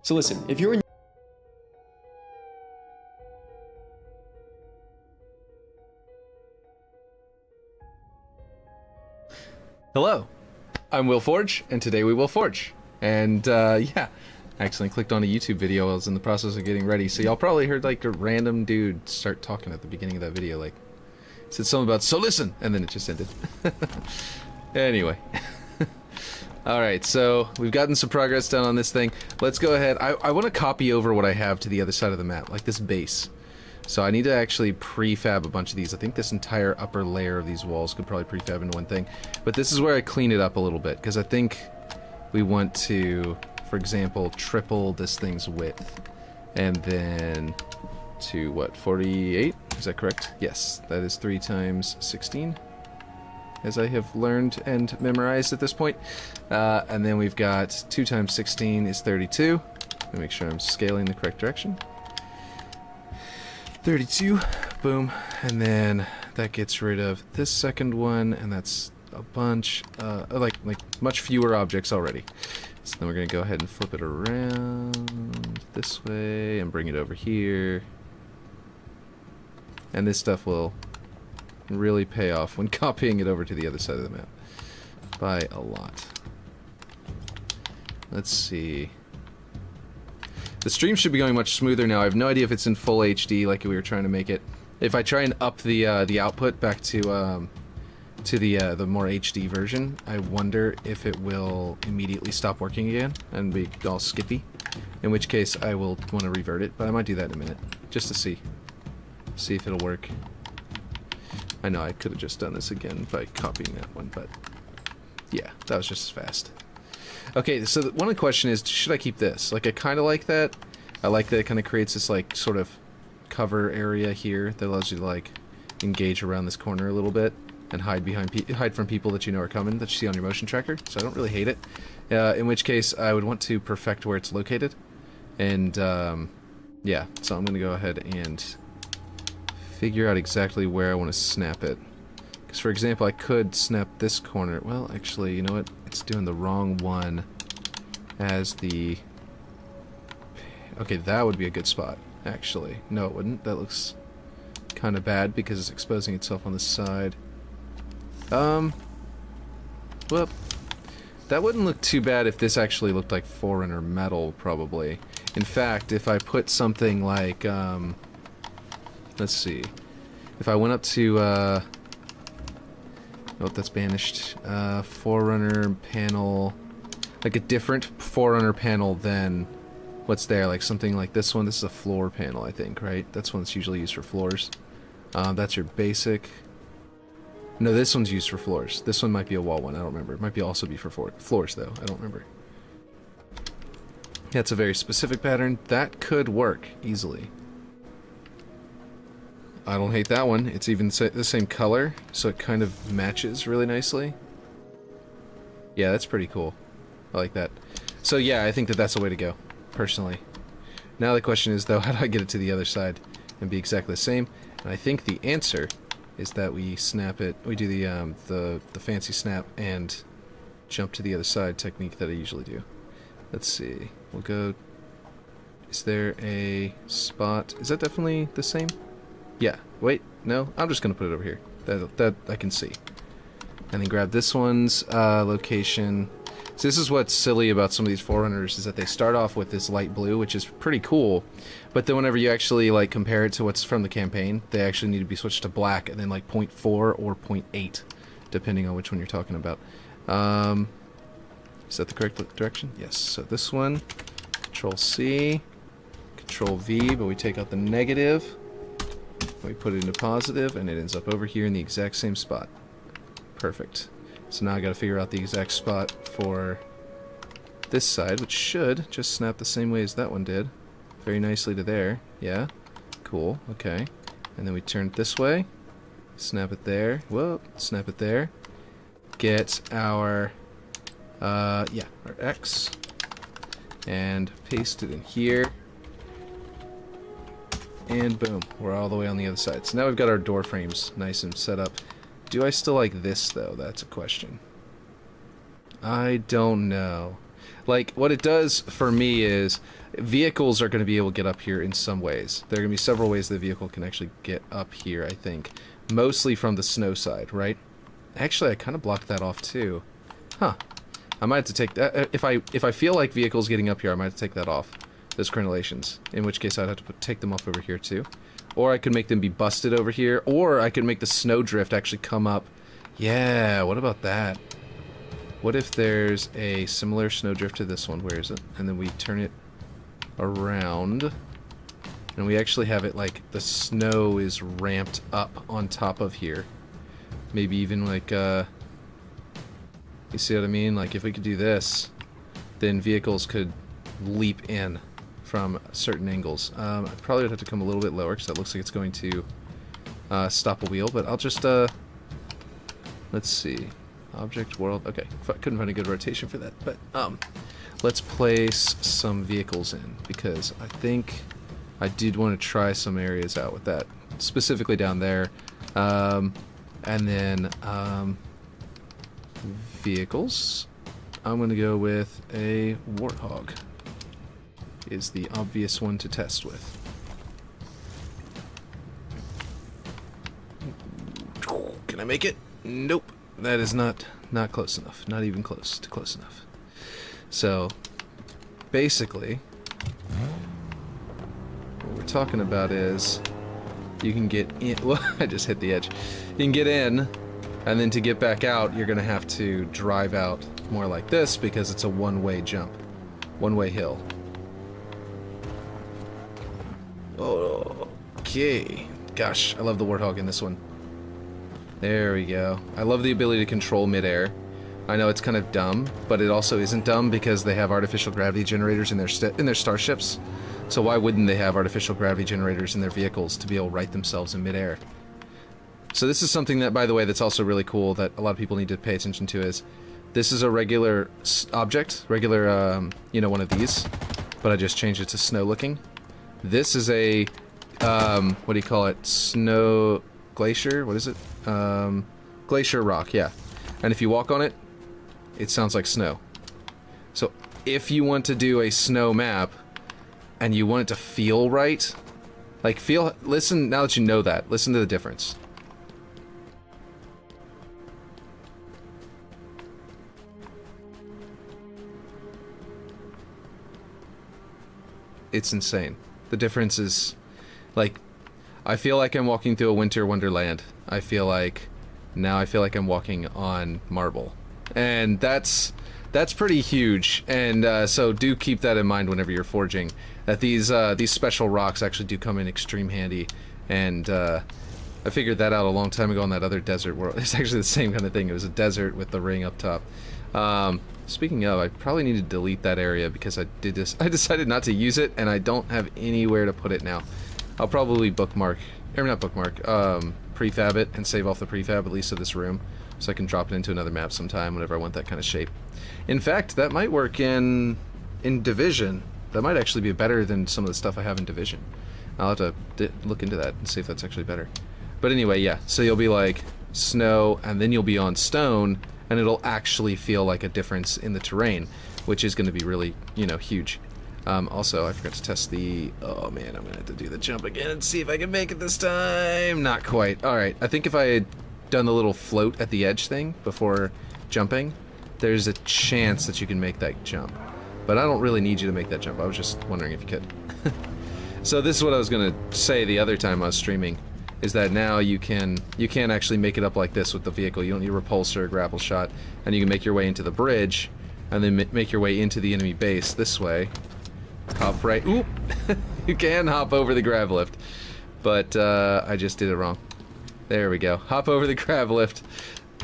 So listen, if you're in Hello, I'm Will Forge, and today we will forge. And yeah, I accidentally clicked on a YouTube video while I was in the process of getting ready, so y'all probably heard like a random dude start talking at the beginning of that video, like, said something about, so listen, and then it just ended. Anyway. Alright, so we've gotten some progress done on this thing. Let's go ahead. I want to copy over what I have to the other side of the map, like this base. So I need to actually prefab a bunch of these. I think this entire upper layer of these walls could probably prefab into one thing. But this is where I clean it up a little bit, because I think we want to, for example, triple this thing's width. And then to, what, 48? Is that correct? Yes, that is 3 times 16, as I have learned and memorized at this point. And then we've got 2 times 16 is 32. Let me make sure I'm scaling the correct direction. 32, boom, and then that gets rid of this second one, and that's a bunch, like much fewer objects already. So then we're gonna go ahead and flip it around this way and bring it over here. And this stuff will really pay off when copying it over to the other side of the map. By a lot. Let's see. The stream should be going much smoother now. I have no idea if it's in full HD like we were trying to make it. If I try and up the output back to the more HD version, I wonder if it will immediately stop working again and be all skippy. In which case, I will want to revert it, but I might do that in a minute just to see if it'll work. I know I could have just done this again by copying that one, but yeah, that was just as fast. Okay, so one of the question is, should I keep this? Like, I kind of like that. I like that it kind of creates this, like, sort of cover area here that allows you to, like, engage around this corner a little bit and hide from people that you know are coming, that you see on your motion tracker. So I don't really hate it. In which case, I would want to perfect where it's located. And, yeah, so I'm going to go ahead and figure out exactly where I want to snap it. Because, for example, I could snap this corner. Well, actually, you know what? It's doing the wrong one as the... Okay, that would be a good spot, actually. No, it wouldn't. That looks kind of bad because it's exposing itself on the side. Well, that wouldn't look too bad if this actually looked like Forerunner metal, probably. In fact, if I put something like, let's see. If I went up to, oh, that's banished. Forerunner panel, like a different Forerunner panel than what's there, like something like this one. This is a floor panel, I think, right? That's one that's usually used for floors. That's your basic. No, this one's used for floors. This one might be a wall one, I don't remember. It might be also be for floors, though. I don't remember. That's a very specific pattern. That could work easily. I don't hate that one. It's even the same color, so it kind of matches really nicely. Yeah, that's pretty cool. I like that. So yeah, I think that that's the way to go, personally. Now the question is, though, how do I get it to the other side and be exactly the same? And I think the answer is that we snap it. We do the fancy snap and jump to the other side technique that I usually do. Let's see. We'll go. Is there a spot? Is that definitely the same? Yeah, wait, no, I'm just gonna put it over here. That I can see. And then grab this one's location. So this is what's silly about some of these Forerunners, is that they start off with this light blue, which is pretty cool, but then whenever you actually like compare it to what's from the campaign, they actually need to be switched to black, and then like 0.4 or 0.8, depending on which one you're talking about. Is that the correct direction? Yes, so this one, Control-C, Control-V, but we take out the negative. We put it into positive, and it ends up over here in the exact same spot. Perfect. So now I gotta figure out the exact spot for this side, which should just snap the same way as that one did. Very nicely to there. Yeah? Cool. Okay. And then we turn it this way. Snap it there. Whoa. Snap it there. Get our, yeah, our X. And paste it in here. And boom, we're all the way on the other side. So now we've got our door frames nice and set up. Do I still like this, though? That's a question. I don't know. Like, what it does for me is vehicles are going to be able to get up here in some ways. There are going to be several ways the vehicle can actually get up here, I think. Mostly from the snow side, right? Actually, I kind of blocked that off too. Huh. I might have to take that. If I feel like vehicles getting up here, I might have to take that off. Those crenellations. In which case, I'd have to take them off over here too. Or I could make them be busted over here. Or I could make the snowdrift actually come up. Yeah, what about that? What if there's a similar snowdrift to this one? Where is it? And then we turn it around. And we actually have it like the snow is ramped up on top of here. Maybe even like, you see what I mean? Like if we could do this, then vehicles could leap in from certain angles. I probably would have to come a little bit lower because that looks like it's going to stop a wheel, but I'll just, let's see. Object world, okay. Couldn't find a good rotation for that, but, let's place some vehicles in because I think I did want to try some areas out with that, specifically down there. And then, vehicles. I'm going to go with a Warthog. Is the obvious one to test with. Can I make it? Nope. That is not close enough. Not even close to close enough. So, basically, what we're talking about is you can get in. Well, I just hit the edge. You can get in, and then to get back out, you're going to have to drive out more like this because it's a one-way jump. One-way hill. Okay. Gosh, I love the Warthog in this one. There we go. I love the ability to control midair. I know it's kind of dumb, but it also isn't dumb because they have artificial gravity generators in their starships. So why wouldn't they have artificial gravity generators in their vehicles to be able to right themselves in midair? So this is something that, by the way, that's also really cool that a lot of people need to pay attention to is this is a regular object, regular, you know, one of these, but I just changed it to snow looking. This is a, what do you call it? Snow glacier? What is it? Glacier rock, yeah. And if you walk on it, it sounds like snow. So if you want to do a snow map and you want it to feel right, like listen, now that you know that, listen to the difference. It's insane. The difference is, like, I feel like I'm walking through a winter wonderland. I feel like I'm walking on marble. And that's pretty huge. And so do keep that in mind whenever you're forging. That these special rocks actually do come in extreme handy. And I figured that out a long time ago on that other desert world. It's actually the same kind of thing. It was a desert with the ring up top. Speaking of, I probably need to delete that area because I decided not to use it, and I don't have anywhere to put it now. I'll probably prefab it and save off the prefab, at least of this room, so I can drop it into another map sometime whenever I want that kind of shape. In fact, that might work in Division. That might actually be better than some of the stuff I have in Division. I'll have to look into that and see if that's actually better. But anyway, yeah, so you'll be like snow, and then you'll be on stone, and it'll actually feel like a difference in the terrain, which is going to be really, you know, huge. Also, I forgot to test the... Oh, man, I'm going to have to do the jump again and see if I can make it this time. Not quite. All right, I think if I had done the little float at the edge thing before jumping, there's a chance that you can make that jump. But I don't really need you to make that jump. I was just wondering if you could. So this is what I was going to say the other time I was streaming, is that now you can actually make it up like this with the vehicle. You don't need a repulsor or grapple shot, and you can make your way into the bridge, and then make your way into the enemy base this way. Hop right. Oop! You can hop over the grav lift, but I just did it wrong. There we go. Hop over the grav lift.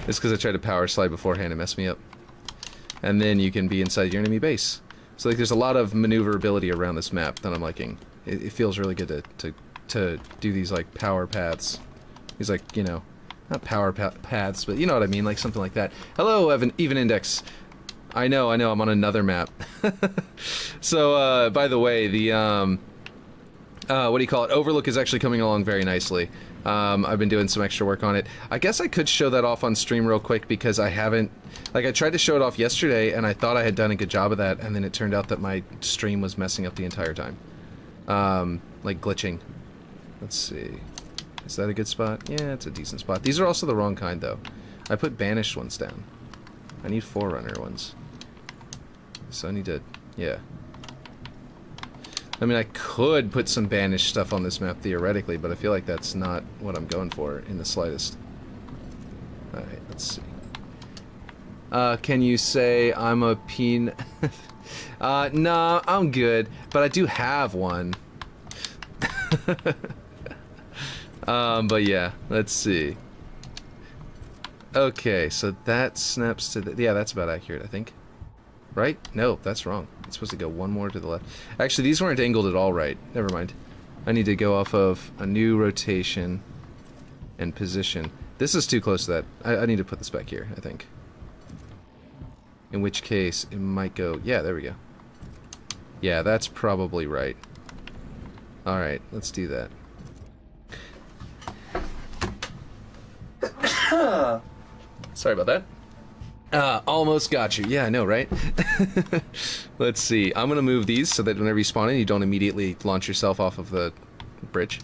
It's because I tried to power slide beforehand and messed me up. And then you can be inside your enemy base. So like, there's a lot of maneuverability around this map that I'm liking. It feels really good to do these like power paths. These like, you know, not power paths, but you know what I mean, like something like that. Hello, Even Index. I know, I'm on another map. So, by the way, the, what do you call it? Overlook is actually coming along very nicely. I've been doing some extra work on it. I guess I could show that off on stream real quick because I haven't... Like, I tried to show it off yesterday, and I thought I had done a good job of that, and then it turned out that my stream was messing up the entire time. Like, glitching. Let's see. Is that a good spot? Yeah, it's a decent spot. These are also the wrong kind, though. I put banished ones down. I need Forerunner ones. So I need to... Yeah. I mean, I could put some banished stuff on this map, theoretically, but I feel like that's not what I'm going for in the slightest. Alright, let's see. Can you say I'm a peen... nah, I'm good, but I do have one. But yeah, let's see. Okay, so that snaps to the... Yeah, that's about accurate, I think. Right? No, that's wrong. It's supposed to go one more to the left. Actually, these weren't angled at all right. Never mind. I need to go off of a new rotation and position. This is too close to that. I need to put this back here, I think. In which case, it might go... Yeah, there we go. Yeah, that's probably right. Alright, let's do that. Sorry about that. Almost got you. Yeah, I know, right? Let's see. I'm gonna move these so that whenever you spawn in, you don't immediately launch yourself off of the bridge.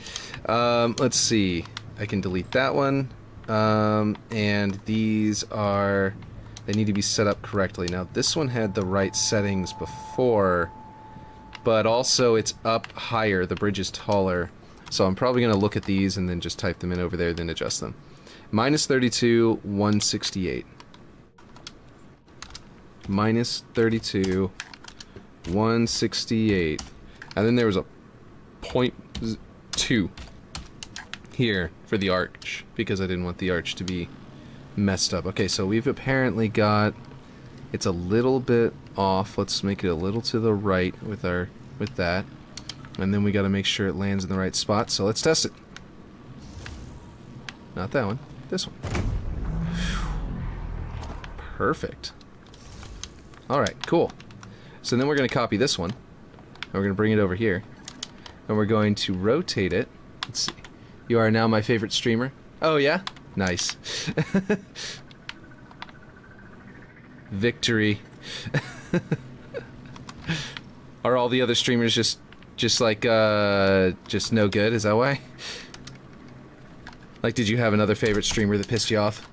Let's see. I can delete that one. And these are... They need to be set up correctly. Now, this one had the right settings before, but also it's up higher. The bridge is taller. So I'm probably gonna look at these and then just type them in over there, then adjust them. Minus 32, 168. Minus 32, 168. And then there was a 0.2 here for the arch, because I didn't want the arch to be messed up. Okay, so we've apparently got... It's a little bit off. Let's make it a little to the right with that. And then we got to make sure it lands in the right spot, so let's test it. Not that one. This one. Perfect. Alright, cool. So then we're going to copy this one. And we're going to bring it over here. And we're going to rotate it. Let's see. You are now my favorite streamer. Oh, yeah? Nice. Victory. Are all the other streamers just like, just no good? Is that why? Like, did you have another favorite streamer that pissed you off?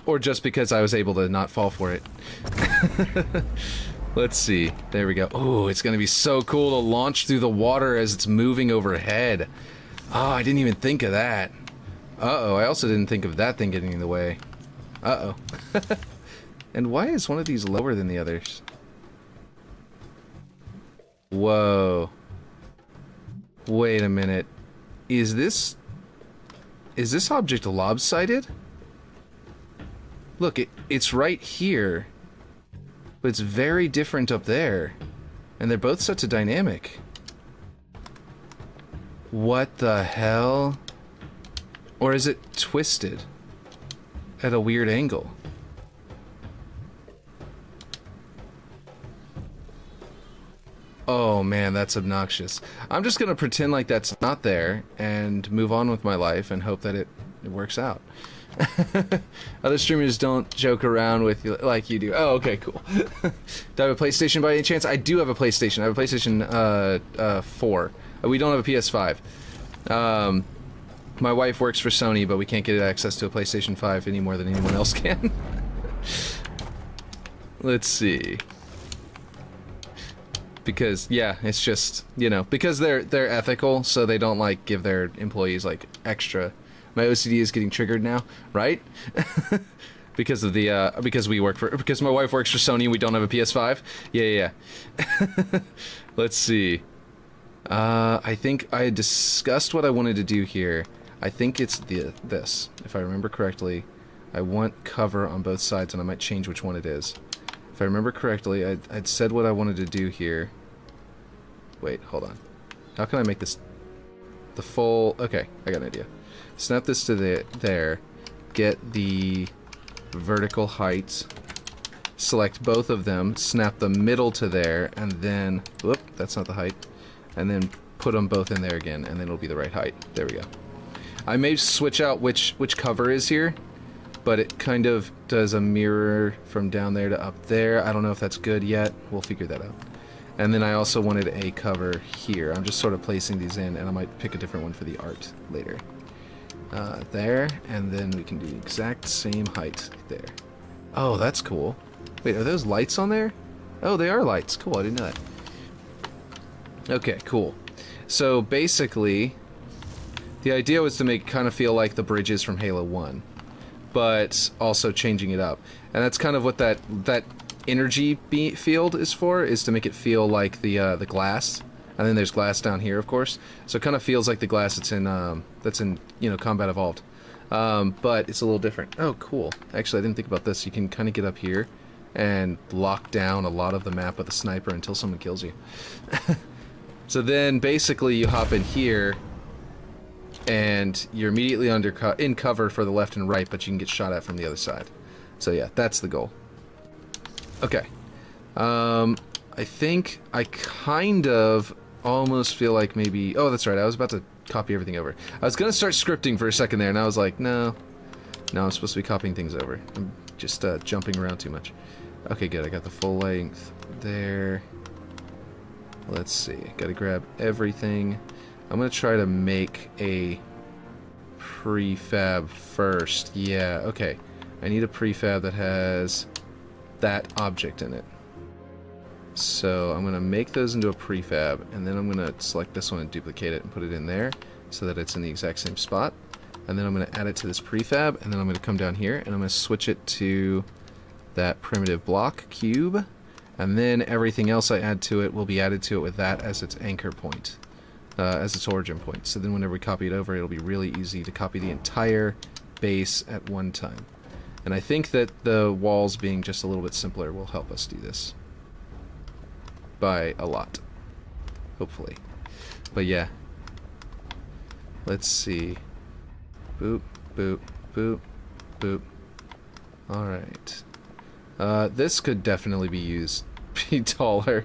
Or just because I was able to not fall for it? Let's see. There we go. Oh, it's gonna be so cool to launch through the water as it's moving overhead. Oh, I didn't even think of that. Uh-oh, I also didn't think of that thing getting in the way. Uh-oh. And why is one of these lower than the others? Whoa. Wait a minute. Is this object lopsided? Look, it's right here. But it's very different up there. And they're both set to dynamic. What the hell? Or is it twisted at a weird angle? Oh man, that's obnoxious. I'm just gonna pretend like that's not there and move on with my life and hope that it works out. Other streamers don't joke around with you like you do. Oh, okay, cool. Do I have a PlayStation by any chance? I do have a PlayStation. I have a PlayStation 4. We don't have a PS5. My wife works for Sony, but we can't get access to a PlayStation 5 any more than anyone else can. Let's see. Because, yeah, it's just, you know, because they're ethical, so they don't, like, give their employees, like, extra. My OCD is getting triggered now, right? Because of the, because my wife works for Sony and we don't have a PS5? Yeah. Let's see. I think I discussed what I wanted to do here. I think it's this. If I remember correctly, I want cover on both sides, and I might change which one it is. If I remember correctly, I'd said what I wanted to do here. Wait, hold on. How can I make this the full... Okay, I got an idea. Snap this to there. Get the vertical height. Select both of them. Snap the middle to there, and then... Whoop, that's not the height. And then put them both in there again, and then it'll be the right height. There we go. I may switch out which cover is here, but it kind of does a mirror from down there to up there. I don't know if that's good yet. We'll figure that out. And then I also wanted a cover here. I'm just sort of placing these in, and I might pick a different one for the art later. There, and then we can do the exact same height there. Oh, that's cool. Wait, are those lights on there? Oh, they are lights. Cool, I didn't know that. Okay, cool. So basically, the idea was to make it kind of feel like the bridges from Halo 1, but also changing it up. And that's kind of what that energy field is for, is to make it feel like the glass. And then there's glass down here, of course. So it kind of feels like the glass that's in you know, Combat Evolved. But it's a little different. Oh, cool. Actually, I didn't think about this. You can kind of get up here and lock down a lot of the map with a sniper until someone kills you. So then, basically, you hop in here, and you're immediately in cover for the left and right, but you can get shot at from the other side. So yeah, that's the goal. Okay. I think I kind of almost feel like maybe... Oh, that's right, I was about to copy everything over. I was going to start scripting for a second there, and I was like, no, I'm supposed to be copying things over. I'm just jumping around too much. Okay, good, I got the full length there. Let's see, gotta grab everything. I'm gonna try to make a prefab first. Yeah, okay. I need a prefab that has that object in it. So I'm gonna make those into a prefab, and then I'm gonna select this one and duplicate it and put it in there so that it's in the exact same spot. And then I'm gonna add it to this prefab, and then I'm gonna come down here and I'm gonna switch it to that primitive block cube. And then everything else I add to it will be added to it with that as its anchor point, as its origin point. So then whenever we copy it over, it'll be really easy to copy the entire base at one time. And I think that the walls being just a little bit simpler will help us do this. By a lot. Hopefully. But yeah. Let's see. Boop, boop, boop, boop. Alright. This could definitely be used be taller.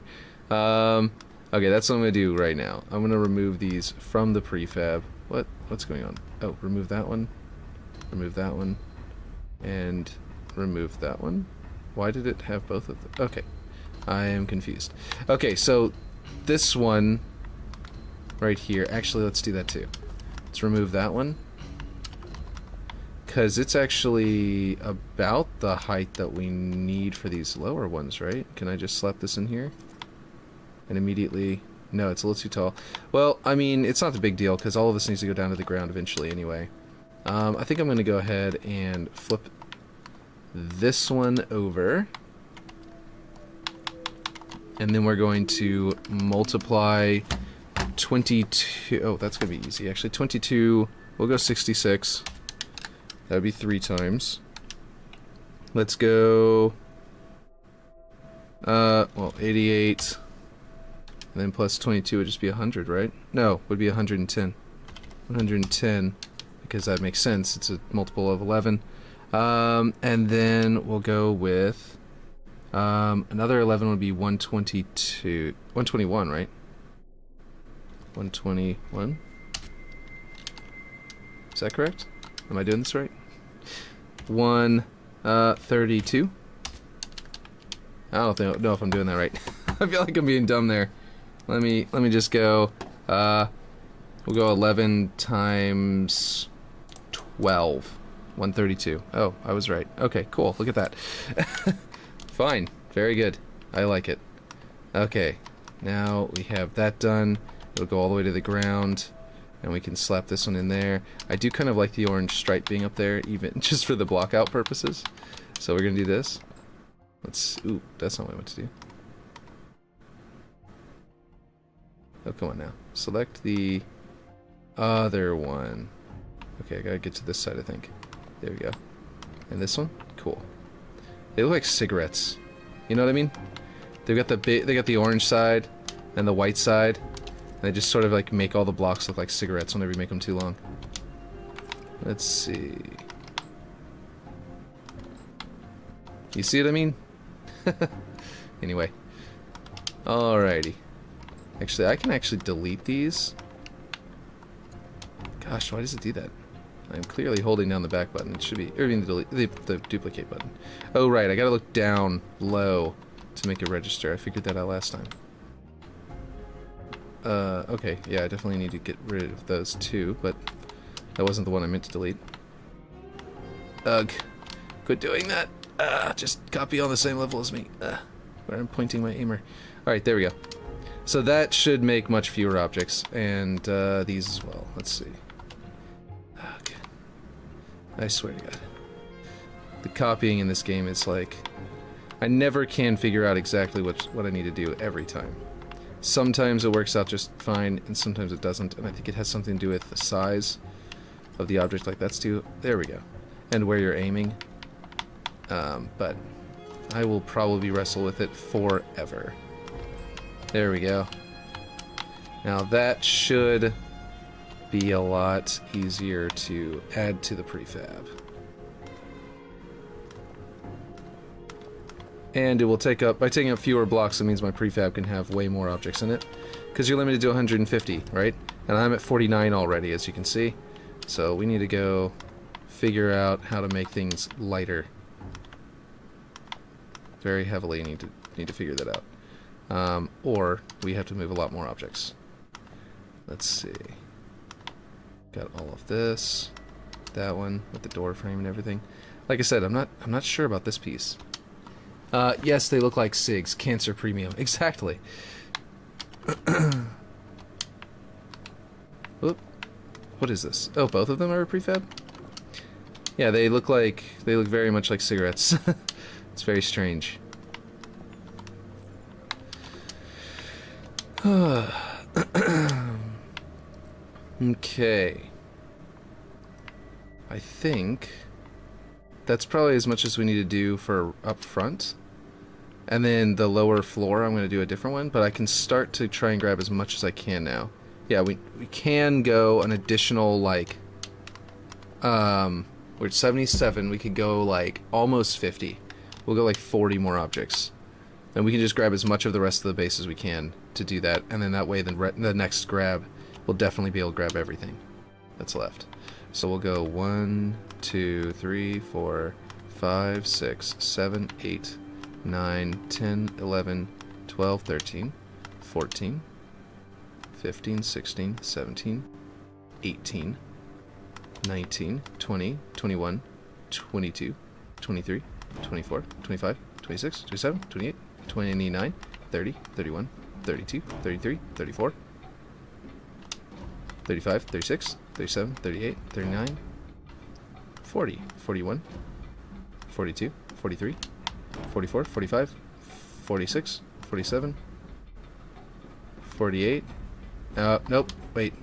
Okay, that's what I'm gonna do right now. I'm gonna remove these from the prefab. What's going on? Oh, remove that one, and remove that one. Why did it have both of them? Okay, I am confused. Okay, so this one right here, actually let's do that too. Let's remove that one, because it's actually about the height that we need for these lower ones, right? Can I just slap this in here? And immediately... No, it's a little too tall. Well, I mean, it's not the big deal, because all of this needs to go down to the ground eventually anyway. I think I'm going to go ahead and flip this one over. And then we're going to multiply 22... Oh, that's going to be easy, actually. 22... We'll go 66. That would be 3 times. Let's go... well, 88... And then plus 22 would just be 100, right? No, would be 110. 110, because that makes sense. It's a multiple of 11. And then we'll go with... another 11 would be 122... 121, right? 121? Is that correct? Am I doing this right? 132? I don't know if I'm doing that right. I feel like I'm being dumb there. Let me just go, we'll go 11 times 12. 132. Oh, I was right. Okay, cool. Look at that. Fine. Very good. I like it. Okay. Now we have that done. It'll go all the way to the ground. And we can slap this one in there. I do kind of like the orange stripe being up there, even just for the block out purposes. So we're going to do this. Ooh, that's not what I want to do. Oh, come on now. Select the other one. Okay, I gotta get to this side, I think. There we go. And this one? Cool. They look like cigarettes. You know what I mean? They got the orange side and the white side. And they just sort of like make all the blocks look like cigarettes whenever you make them too long. Let's see. You see what I mean? Anyway. Alrighty. Actually, I can actually delete these. Gosh, why does it do that? I'm clearly holding down the back button. It should be, or even the duplicate button. Oh, right, I gotta look down low to make it register. I figured that out last time. Okay, yeah, I definitely need to get rid of those two, but that wasn't the one I meant to delete. Ugh. Quit doing that. Just copy on the same level as me. Where I'm pointing my aimer. Alright, there we go. So that should make much fewer objects, and these as well. Let's see. Okay. I swear to God. The copying in this game is like... I never can figure out exactly what I need to do every time. Sometimes it works out just fine, and sometimes it doesn't, and I think it has something to do with the size of the object, like that's too... There we go. And where you're aiming. But I will probably wrestle with it forever. There we go. Now that should be a lot easier to add to the prefab. And it will take up, by taking up fewer blocks, it means my prefab can have way more objects in it. Because you're limited to 150, right? And I'm at 49 already, as you can see. So we need to go figure out how to make things lighter. Very heavily need to figure that out. Or we have to move a lot more objects. Let's see. Got all of this. That one with the door frame and everything. Like I said, I'm not sure about this piece. Yes, they look like SIGs. Cancer Premium. Exactly. Oop. What is this? Oh, both of them are a prefab? Yeah, they look very much like cigarettes. It's very strange. Okay. I think that's probably as much as we need to do for up front. And then the lower floor, I'm going to do a different one, but I can start to try and grab as much as I can now. Yeah, we can go an additional, like, we're at 77, we could go, like, almost 50. We'll go, like, 40 more objects. And we can just grab as much of the rest of the base as we can to do that, and then that way the next grab, we'll definitely be able to grab everything that's left. So we'll go 1, 2, 3, 4, 5, 6, 7, 8, 9, 10, 11, 12, 13, 14, 15, 16, 17, 18, 19, 20, 21, 22, 23, 24, 25, 26, 27, 28, 29, 30, 31, 32, 33, 34, 35, 36, 37, 38, 39, 40, 41, 42, 43, 44, 45, 46, 47, 48. Nope, wait.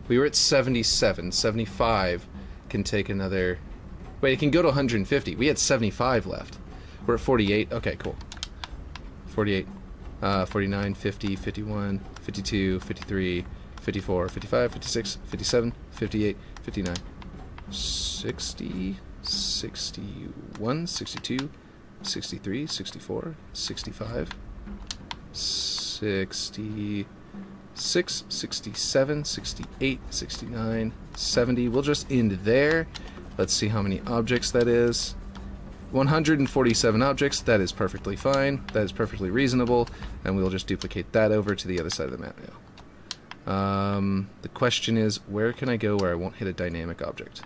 We were at 77. 75 can take another... Wait, it can go to 150. We had 75 left. We're at 48. Okay, cool. 48, 49, 50, 51, 52, 53, 54, 55, 56, 57, 58, 59, 60, 61, 62, 63, 64, 65, 66, 67, 68, 69, 70. We'll just end there. Let's see how many objects that is. 147 objects. That is perfectly fine. That is perfectly reasonable. And we'll just duplicate that over to the other side of the map now. The question is, where can I go where I won't hit a dynamic object?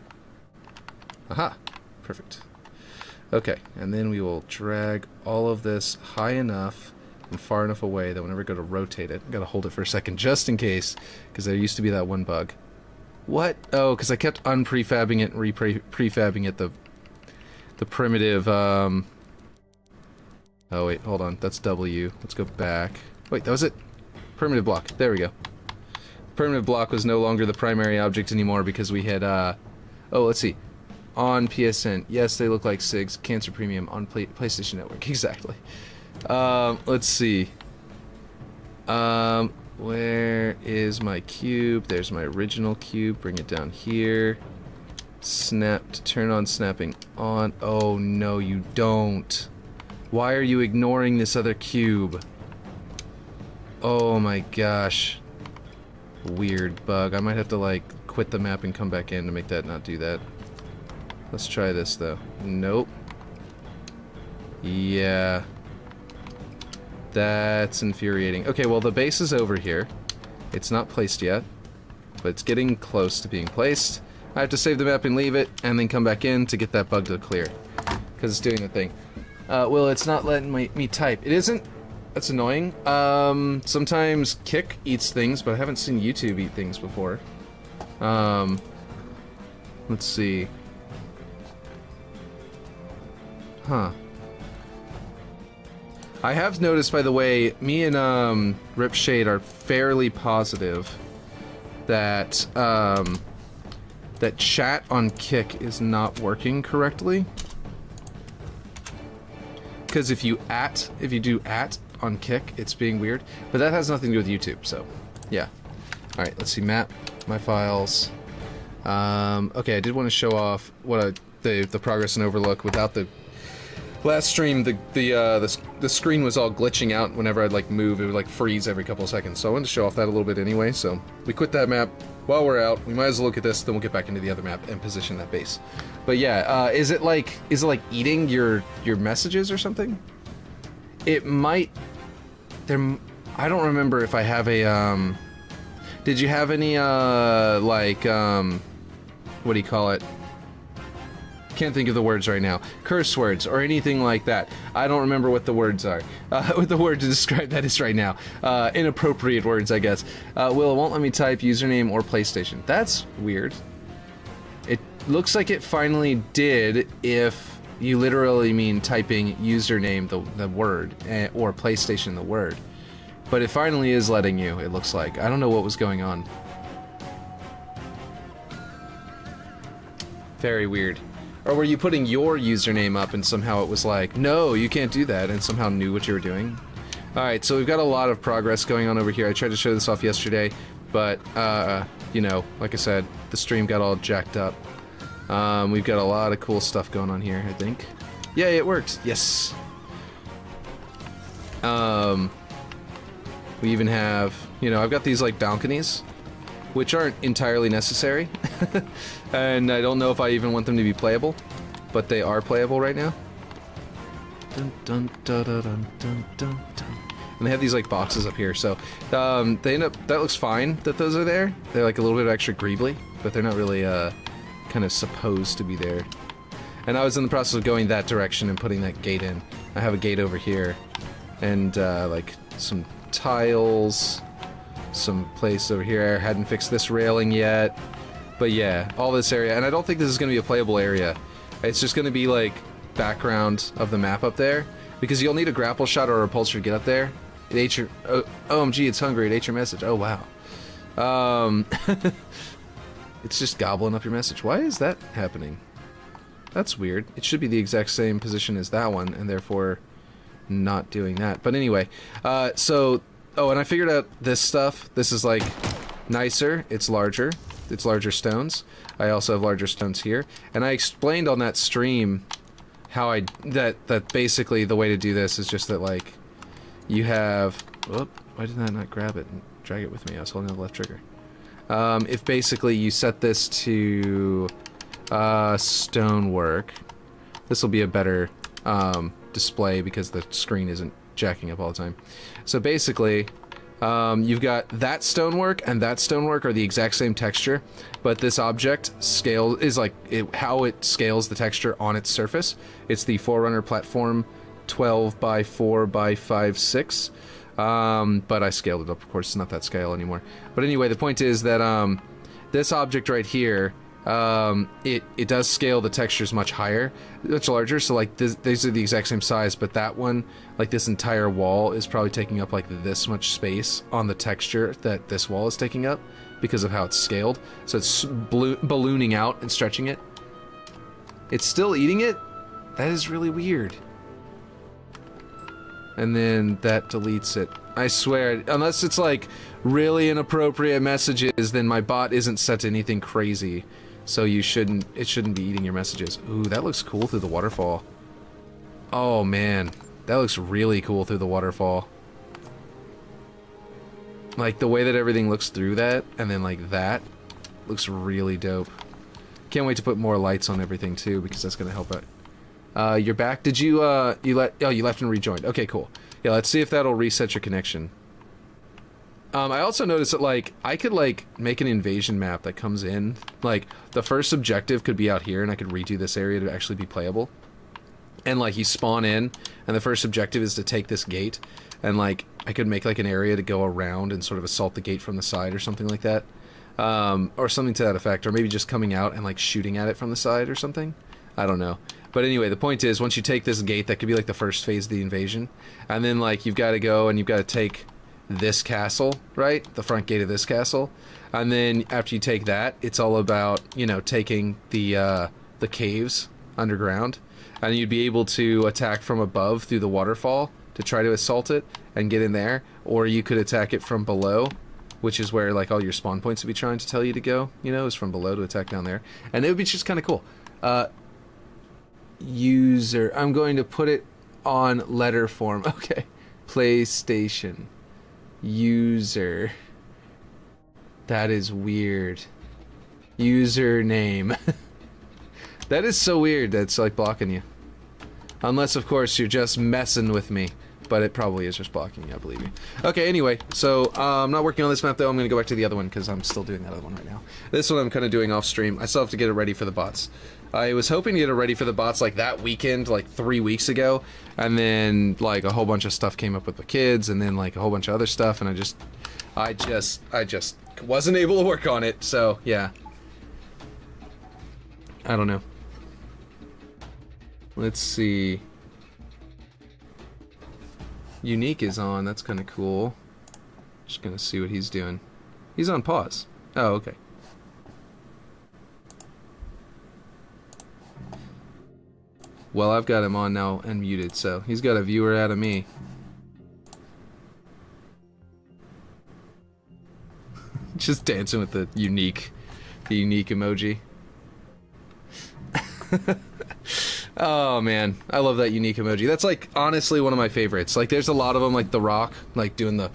Aha! Perfect. Okay, and then we will drag all of this high enough and far enough away that whenever I go to rotate it, I gotta hold it for a second just in case, because there used to be that one bug. What? Oh, because I kept unprefabbing it and prefabbing it the primitive, Oh wait, hold on, that's W. Let's go back. Wait, that was it? Primitive block. There we go. Primitive block was no longer the primary object anymore because we had, oh, let's see. On PSN. Yes, they look like SIGs. Cancer Premium on PlayStation Network. Exactly. Let's see. Where is my cube? There's my original cube. Bring it down here. Snap to turn on snapping on. Oh, no, you don't. Why are you ignoring this other cube? Oh my gosh. Weird bug. I might have to, like, quit the map and come back in to make that not do that. Let's try this, though. Nope. Yeah. That's infuriating. Okay, well, the base is over here. It's not placed yet, but it's getting close to being placed. I have to save the map and leave it, and then come back in to get that bug to clear. Because it's doing the thing. Well, it's not letting me type. It isn't. That's annoying. Sometimes Kick eats things, but I haven't seen YouTube eat things before. Let's see. Huh. I have noticed, by the way, me and Rip Shade are fairly positive that that chat on Kick is not working correctly. Because if you do at on Kick, it's being weird. But that has nothing to do with YouTube, so yeah. Alright, let's see, map, my files. Okay, I did want to show off what the progress in Overlook. Without the last stream, the screen was all glitching out whenever I'd like move. It would like freeze every couple of seconds. So I wanted to show off that a little bit anyway. So we quit that map. While we're out, we might as well look at this. Then we'll get back into the other map and position that base. But yeah, is it like eating your messages or something? It might. I don't remember if I have a Did you have any like what do you call it? Can't think of the words right now. Curse words or anything like that. I don't remember what the words are. What the word to describe that is right now. Inappropriate words, I guess. Will, it won't let me type username or PlayStation. That's weird. It looks like it finally did if you literally mean typing username, the word, or PlayStation, the word. But it finally is letting you, it looks like. I don't know what was going on. Very weird. Or were you putting your username up and somehow it was like, no, you can't do that, and somehow knew what you were doing? Alright, so we've got a lot of progress going on over here. I tried to show this off yesterday, but, you know, like I said, the stream got all jacked up. We've got a lot of cool stuff going on here, I think. Yay, it works! Yes! We even have, you know, I've got these, like, balconies, which aren't entirely necessary. And I don't know if I even want them to be playable, but they are playable right now. Dun, dun, dun, dun, dun, dun, dun, dun. And they have these like boxes up here, so they end up. That looks fine that those are there. They're like a little bit extra greebly, but they're not really kind of supposed to be there. And I was in the process of going that direction and putting that gate in. I have a gate over here, and like some tiles, some place over here. I hadn't fixed this railing yet. But yeah, all this area, and I don't think this is going to be a playable area. It's just going to be like background of the map up there, because you'll need a grapple shot or a repulsor to get up there. It ate your, OMG, it's hungry, it ate your message. Oh wow. It's just gobbling up your message. Why is that happening? That's weird. It should be the exact same position as that one, and therefore not doing that. But anyway, so, oh, and I figured out this stuff. This is like nicer, it's larger. It's larger stones. I also have larger stones here, and I explained on that stream how that basically the way to do this is just that like you have. Whoop! Why did I not grab it and drag it with me? I was holding the left trigger. If basically you set this to stonework, this will be a better display because the screen isn't jacking up all the time. So basically. You've got that stonework and that stonework are the exact same texture, but this object scale is like how it scales the texture on its surface. It's the Forerunner platform 12 by 4 by 5, 6. But I scaled it up, of course, it's not that scale anymore. But anyway, the point is that this object right here, it does scale the textures much higher, much larger, so like these are the exact same size, but that one, like this entire wall is probably taking up like this much space on the texture that this wall is taking up because of how it's scaled. So it's ballooning out and stretching it. It's still eating it? That is really weird. And then that deletes it. I swear, unless it's like really inappropriate messages, then my bot isn't set to anything crazy. So it shouldn't be eating your messages. Ooh, that looks cool through the waterfall. Oh man, that looks really cool through the waterfall. Like, the way that everything looks through that, and then, like, that, looks really dope. Can't wait to put more lights on everything, too, because that's gonna help out. You're back? Did you, oh, you left and rejoined. Okay, cool. Yeah, let's see if that'll reset your connection. I also noticed that, like, I could, like, make an invasion map that comes in. Like, the first objective could be out here, and I could redo this area to actually be playable. And, like, you spawn in, and the first objective is to take this gate. And, like, I could make, like, an area to go around and sort of assault the gate from the side or something like that. Or something to that effect. Or maybe just coming out and, like, shooting at it from the side or something. I don't know. But anyway, the point is, once you take this gate, that could be, like, the first phase of the invasion. And then, like, you've got to go and you've got to take this castle, right? The front gate of this castle. And then after you take that, it's all about, you know, taking the caves underground. And you'd be able to attack from above through the waterfall to try to assault it and get in there. Or you could attack it from below, which is where, like, all your spawn points would be trying to tell you to go, you know, is from below to attack down there. And it would be just kind of cool. User, I'm going to put it on letter form. Okay. PlayStation. User. That is weird. Username. That is so weird that's like blocking you. Unless, of course, you're just messing with me. But it probably is just blocking you, I believe you. Okay, anyway, so I'm not working on this map though. I'm going to go back to the other one because I'm still doing that other one right now. This one I'm kind of doing off stream. I still have to get it ready for the bots. I was hoping to get it ready for the bots like that weekend, like 3 weeks ago. And then like a whole bunch of stuff came up with the kids and then like a whole bunch of other stuff. And I just wasn't able to work on it. So yeah. I don't know. Let's see. Unique is on, that's kind of cool. Just gonna see what he's doing. He's on pause. Oh, okay. Well, I've got him on now and muted, so he's got a viewer out of me. Just dancing with the unique emoji. Oh man, I love that unique emoji. That's like honestly one of my favorites. Like there's a lot of them, like The Rock, like doing the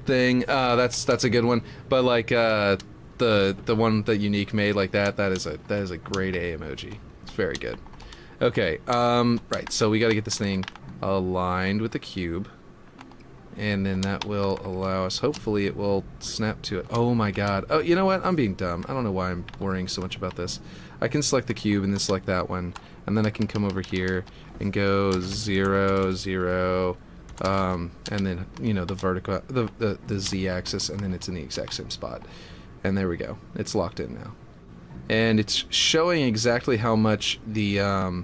thing. That's a good one. But like the one that Unique made, like that is a grade A emoji. It's very good. Okay, right. So we got to get this thing aligned with the cube, and then that will allow us. Hopefully, it will snap to it. Oh my God. Oh, you know what? I'm being dumb. I don't know why I'm worrying so much about this. I can select the cube and then select that one. And then I can come over here and go 0, 0, and then, you know, the vertical, the Z-axis, and then it's in the exact same spot. And there we go. It's locked in now. And it's showing exactly how much the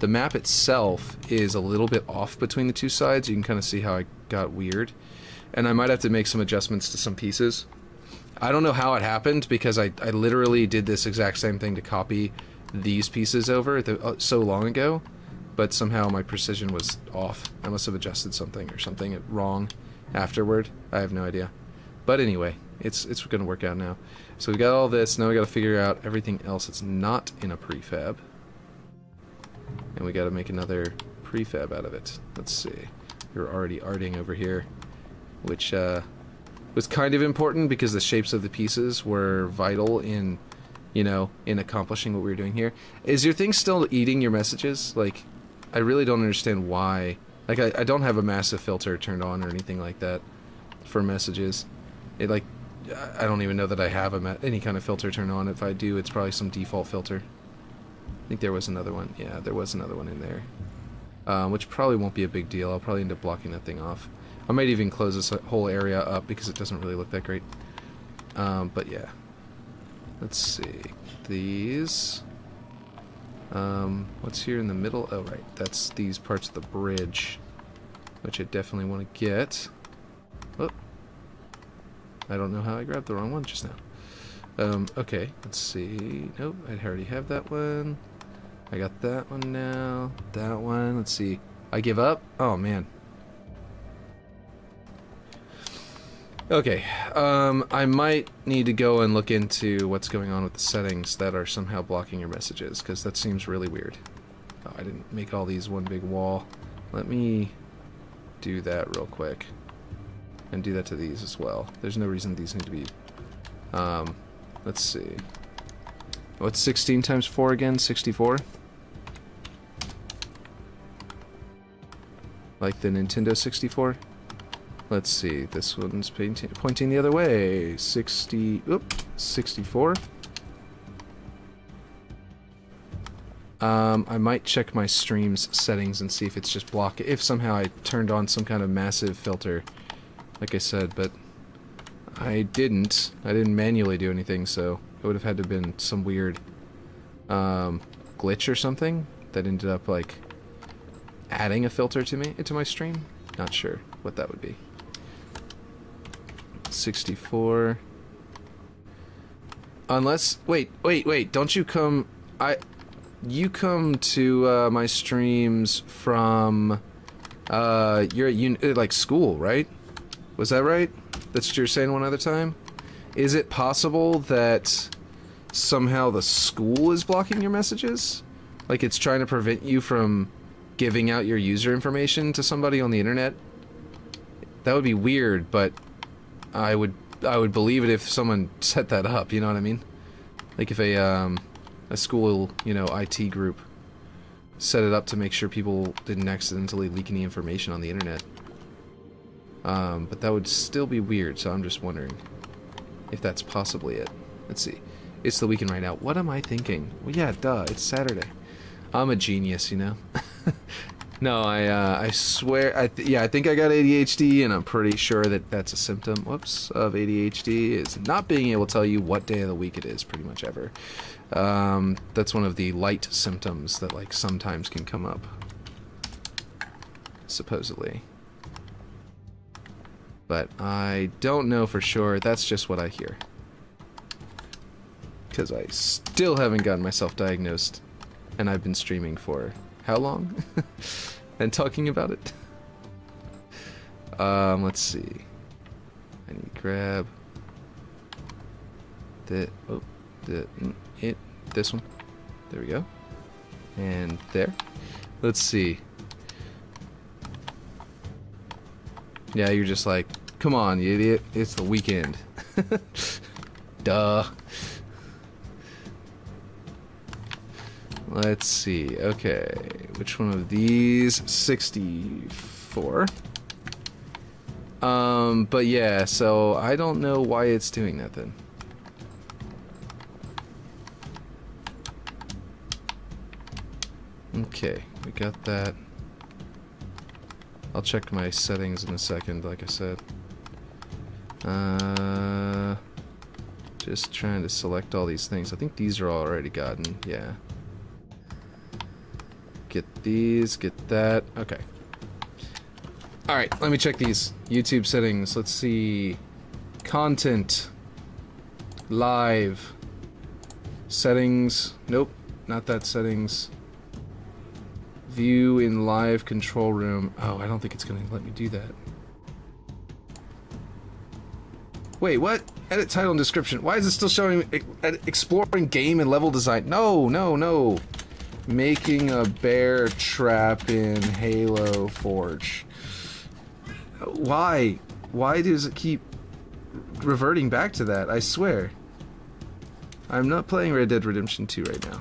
map itself is a little bit off between the two sides. You can kind of see how it got weird. And I might have to make some adjustments to some pieces. I don't know how it happened because I literally did this exact same thing to copy these pieces over so long ago, but somehow my precision was off. I must have adjusted something or something wrong afterward. I have no idea. But anyway, it's going to work out now. So we got all this. Now we got to figure out everything else that's not in a prefab. And we got to make another prefab out of it. Let's see. You're already arting over here, which was kind of important because the shapes of the pieces were vital in, you know, in accomplishing what we were doing here. Is your thing still eating your messages? Like, I really don't understand why. Like, I don't have a massive filter turned on or anything like that for messages. It, like, I don't even know that I have any kind of filter turned on. If I do, it's probably some default filter. I think there was another one. Yeah, there was another one in there. Which probably won't be a big deal. I'll probably end up blocking that thing off. I might even close this whole area up because it doesn't really look that great. But yeah. Let's see. These. What's here in the middle? Oh, right. That's these parts of the bridge, which I definitely want to get. Oh. I don't know how I grabbed the wrong one just now. Okay. Let's see. Nope. I already have that one. I got that one now. That one. Let's see. I give up? Oh, man. Okay, I might need to go and look into what's going on with the settings that are somehow blocking your messages, because that seems really weird. Oh, I didn't make all these one big wall. Let me do that real quick. And do that to these as well. There's no reason these need to be... let's see. What's 16 times 4 again? 64? Like the Nintendo 64? Let's see. This one's pointing the other way. 64. I might check my stream's settings and see if it's just block. If somehow I turned on some kind of massive filter, like I said, but I didn't. I didn't manually do anything, so it would have had to have been some weird glitch or something that ended up like adding a filter to my stream. Not sure what that would be. 64. Unless wait, don't you come you come to my streams from you're at like school, right? Was that right? That's what you're saying one other time? Is it possible that somehow the school is blocking your messages? Like it's trying to prevent you from giving out your user information to somebody on the internet? That would be weird, but I would believe it if someone set that up, you know what I mean? Like if a school, you know, IT group set it up to make sure people didn't accidentally leak any information on the internet. But that would still be weird, so I'm just wondering if that's possibly it. Let's see. It's the weekend right now. What am I thinking? Well, yeah, duh, it's Saturday. I'm a genius, you know? No, I swear, yeah, I think I got ADHD, and I'm pretty sure that that's a symptom, whoops, of ADHD, is not being able to tell you what day of the week it is, pretty much ever. That's one of the light symptoms that, like, sometimes can come up. Supposedly. But I don't know for sure, that's just what I hear. Because I still haven't gotten myself diagnosed, and I've been streaming for how long? And talking about it. Let's see. I need to grab this one. There we go. And there. Let's see. Yeah, you're just like, come on, you idiot. It's the weekend. Duh. Let's see. Okay. Which one of these? 64. But yeah, so I don't know why it's doing that then. Okay, we got that. I'll check my settings in a second, like I said. Just trying to select all these things. I think these are already gotten, yeah. Get these, get that. Okay. Alright, let me check these. YouTube settings. Let's see. Content. Live. Settings. Nope, not that settings. View in live control room. Oh, I don't think it's going to let me do that. Wait, what? Edit title and description. Why is it still showing exploring game and level design? No, no, no. Making a bear trap in Halo Forge. Why? Why does it keep reverting back to that? I swear. I'm not playing Red Dead Redemption 2 right now.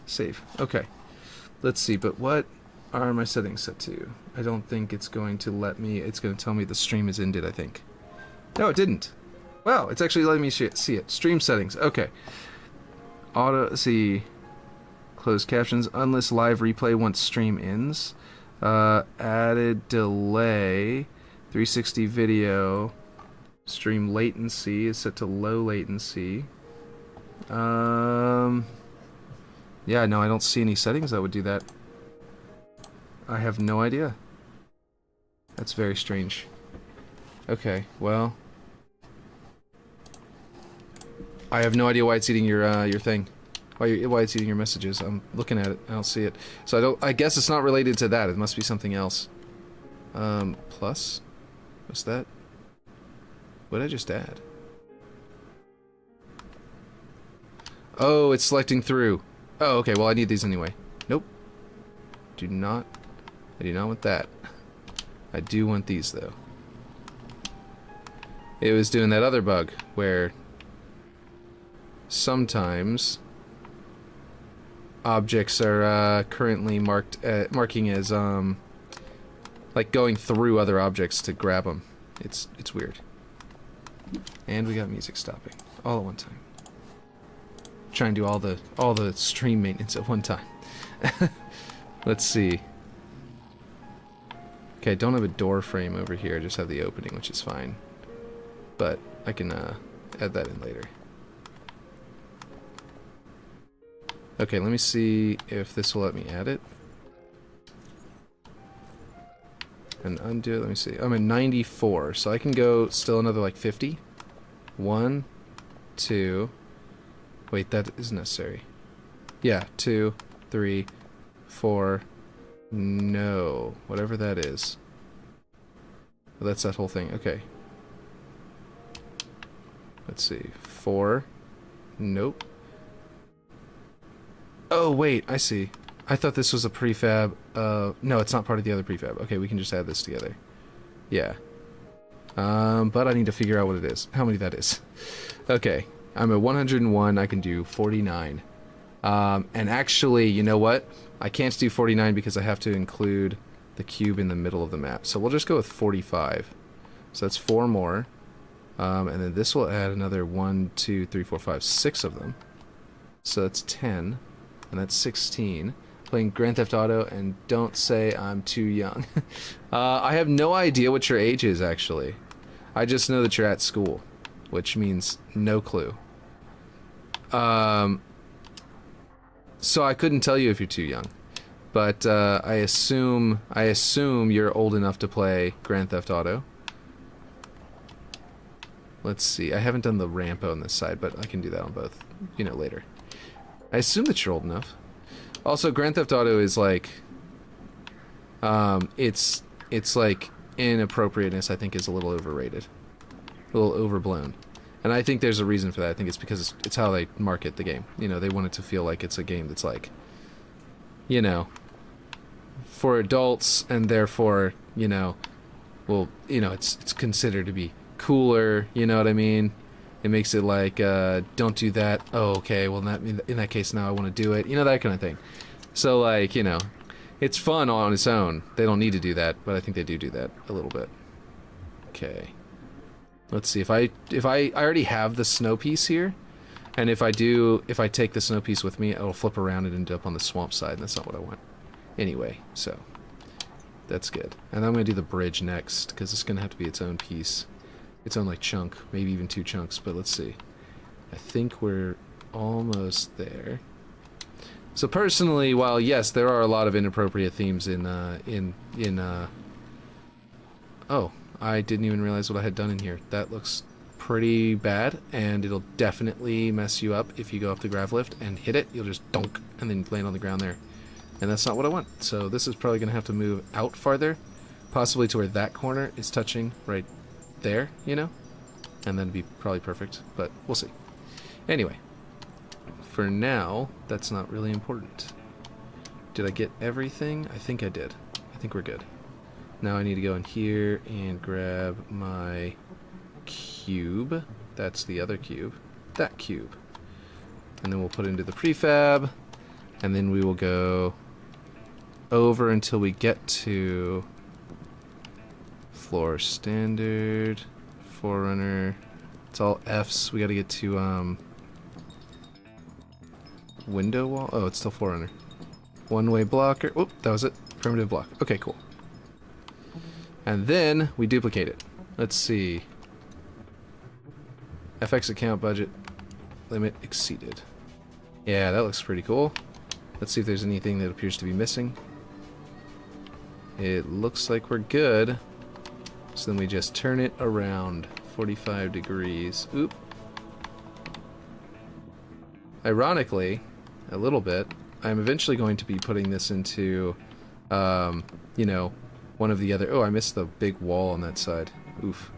Save. Okay. Let's see, but what are my settings set to? I don't think it's going to let me... It's going to tell me the stream is ended, I think. No, it didn't. Wow, it's actually letting me see it. Stream settings. Okay. Auto... See... Closed captions. Unless live replay once stream ends. Added delay. 360 video. Stream latency is set to low latency. Yeah, no, I don't see any settings that would do that. I have no idea. That's very strange. Okay, well... I have no idea why it's eating your thing. Why it's eating your messages. I'm looking at it. I don't see it. So I guess it's not related to that. It must be something else. Plus? What's that? What did I just add? Oh, it's selecting through. Oh, okay. Well, I need these anyway. Nope. I do not want that. I do want these, though. it was doing that other bug where sometimes objects are currently marking as like going through other objects to grab them. It's weird. And we got music stopping all at one time. Try and do all the stream maintenance at one time. Let's see. Okay, I don't have a door frame over here. I just have the opening, which is fine. But I can add that in later. Okay, let me see if this will let me add it. And undo it. Let me see. I'm at 94, so I can go still another like 50. 1, 2. Wait, that is necessary. Yeah, 2, 3, 4. No, whatever that is. Well, that's that whole thing. Okay. Let's see. 4. Nope. Oh, wait, I see. I thought this was a prefab. No, it's not part of the other prefab. Okay, we can just add this together. Yeah. But I need to figure out what it is. How many that is. Okay. I'm at 101. I can do 49. And actually, you know what? I can't do 49 because I have to include the cube in the middle of the map. So we'll just go with 45. So that's 4 more. And then this will add another 1, 2, 3, 4, 5, 6 of them. So that's 10. And that's 16. Playing Grand Theft Auto, and don't say I'm too young. I have no idea what your age is, actually. I just know that you're at school, which means no clue. So I couldn't tell you if you're too young, but I assume you're old enough to play Grand Theft Auto. Let's see. I haven't done the ramp on this side, but I can do that on both, you know, later. I assume that you're old enough. Also, Grand Theft Auto is like, it's like inappropriateness. I think is a little overrated, a little overblown, and I think there's a reason for that. I think it's because it's how they market the game. You know, they want it to feel like it's a game that's like, you know, for adults, and therefore, you know, well, you know, it's considered to be cooler. You know what I mean? It makes it like, don't do that. Oh, okay, well, in that case, now I want to do it. You know, that kind of thing. So, like, you know, it's fun on its own. They don't need to do that, but I think they do that a little bit. Okay. Let's see, if I already have the snow piece here, and if I take the snow piece with me, it'll flip around and end up on the swamp side, and that's not what I want. Anyway, so, that's good. And I'm going to do the bridge next, because it's going to have to be its own piece. Its own, like, chunk, maybe even 2 chunks, but let's see. I think we're almost there. So personally, while yes, there are a lot of inappropriate themes oh, I didn't even realize what I had done in here. That looks pretty bad, and it'll definitely mess you up if you go up the grav lift and hit it. You'll just dunk, and then land on the ground there. And that's not what I want. So this is probably going to have to move out farther, possibly to where that corner is touching right there, you know? And then be probably perfect, but we'll see. Anyway, for now, that's not really important. Did I get everything? I think I did. I think we're good. Now I need to go in here and grab my cube. That's the other cube. That cube. And then we'll put it into the prefab, and then we will go over until we get to floor standard, Forerunner. It's all F's. We gotta get to window wall. Oh, it's still Forerunner. One-way blocker. Oop, that was it. Primitive block. Okay, cool. And then we duplicate it. Let's see. FX account budget limit exceeded. Yeah, that looks pretty cool. Let's see if there's anything that appears to be missing. It looks like we're good. So then we just turn it around 45 degrees. Oop. Ironically, a little bit, I'm eventually going to be putting this into, you know, one of the other... Oh, I missed the big wall on that side. Oof.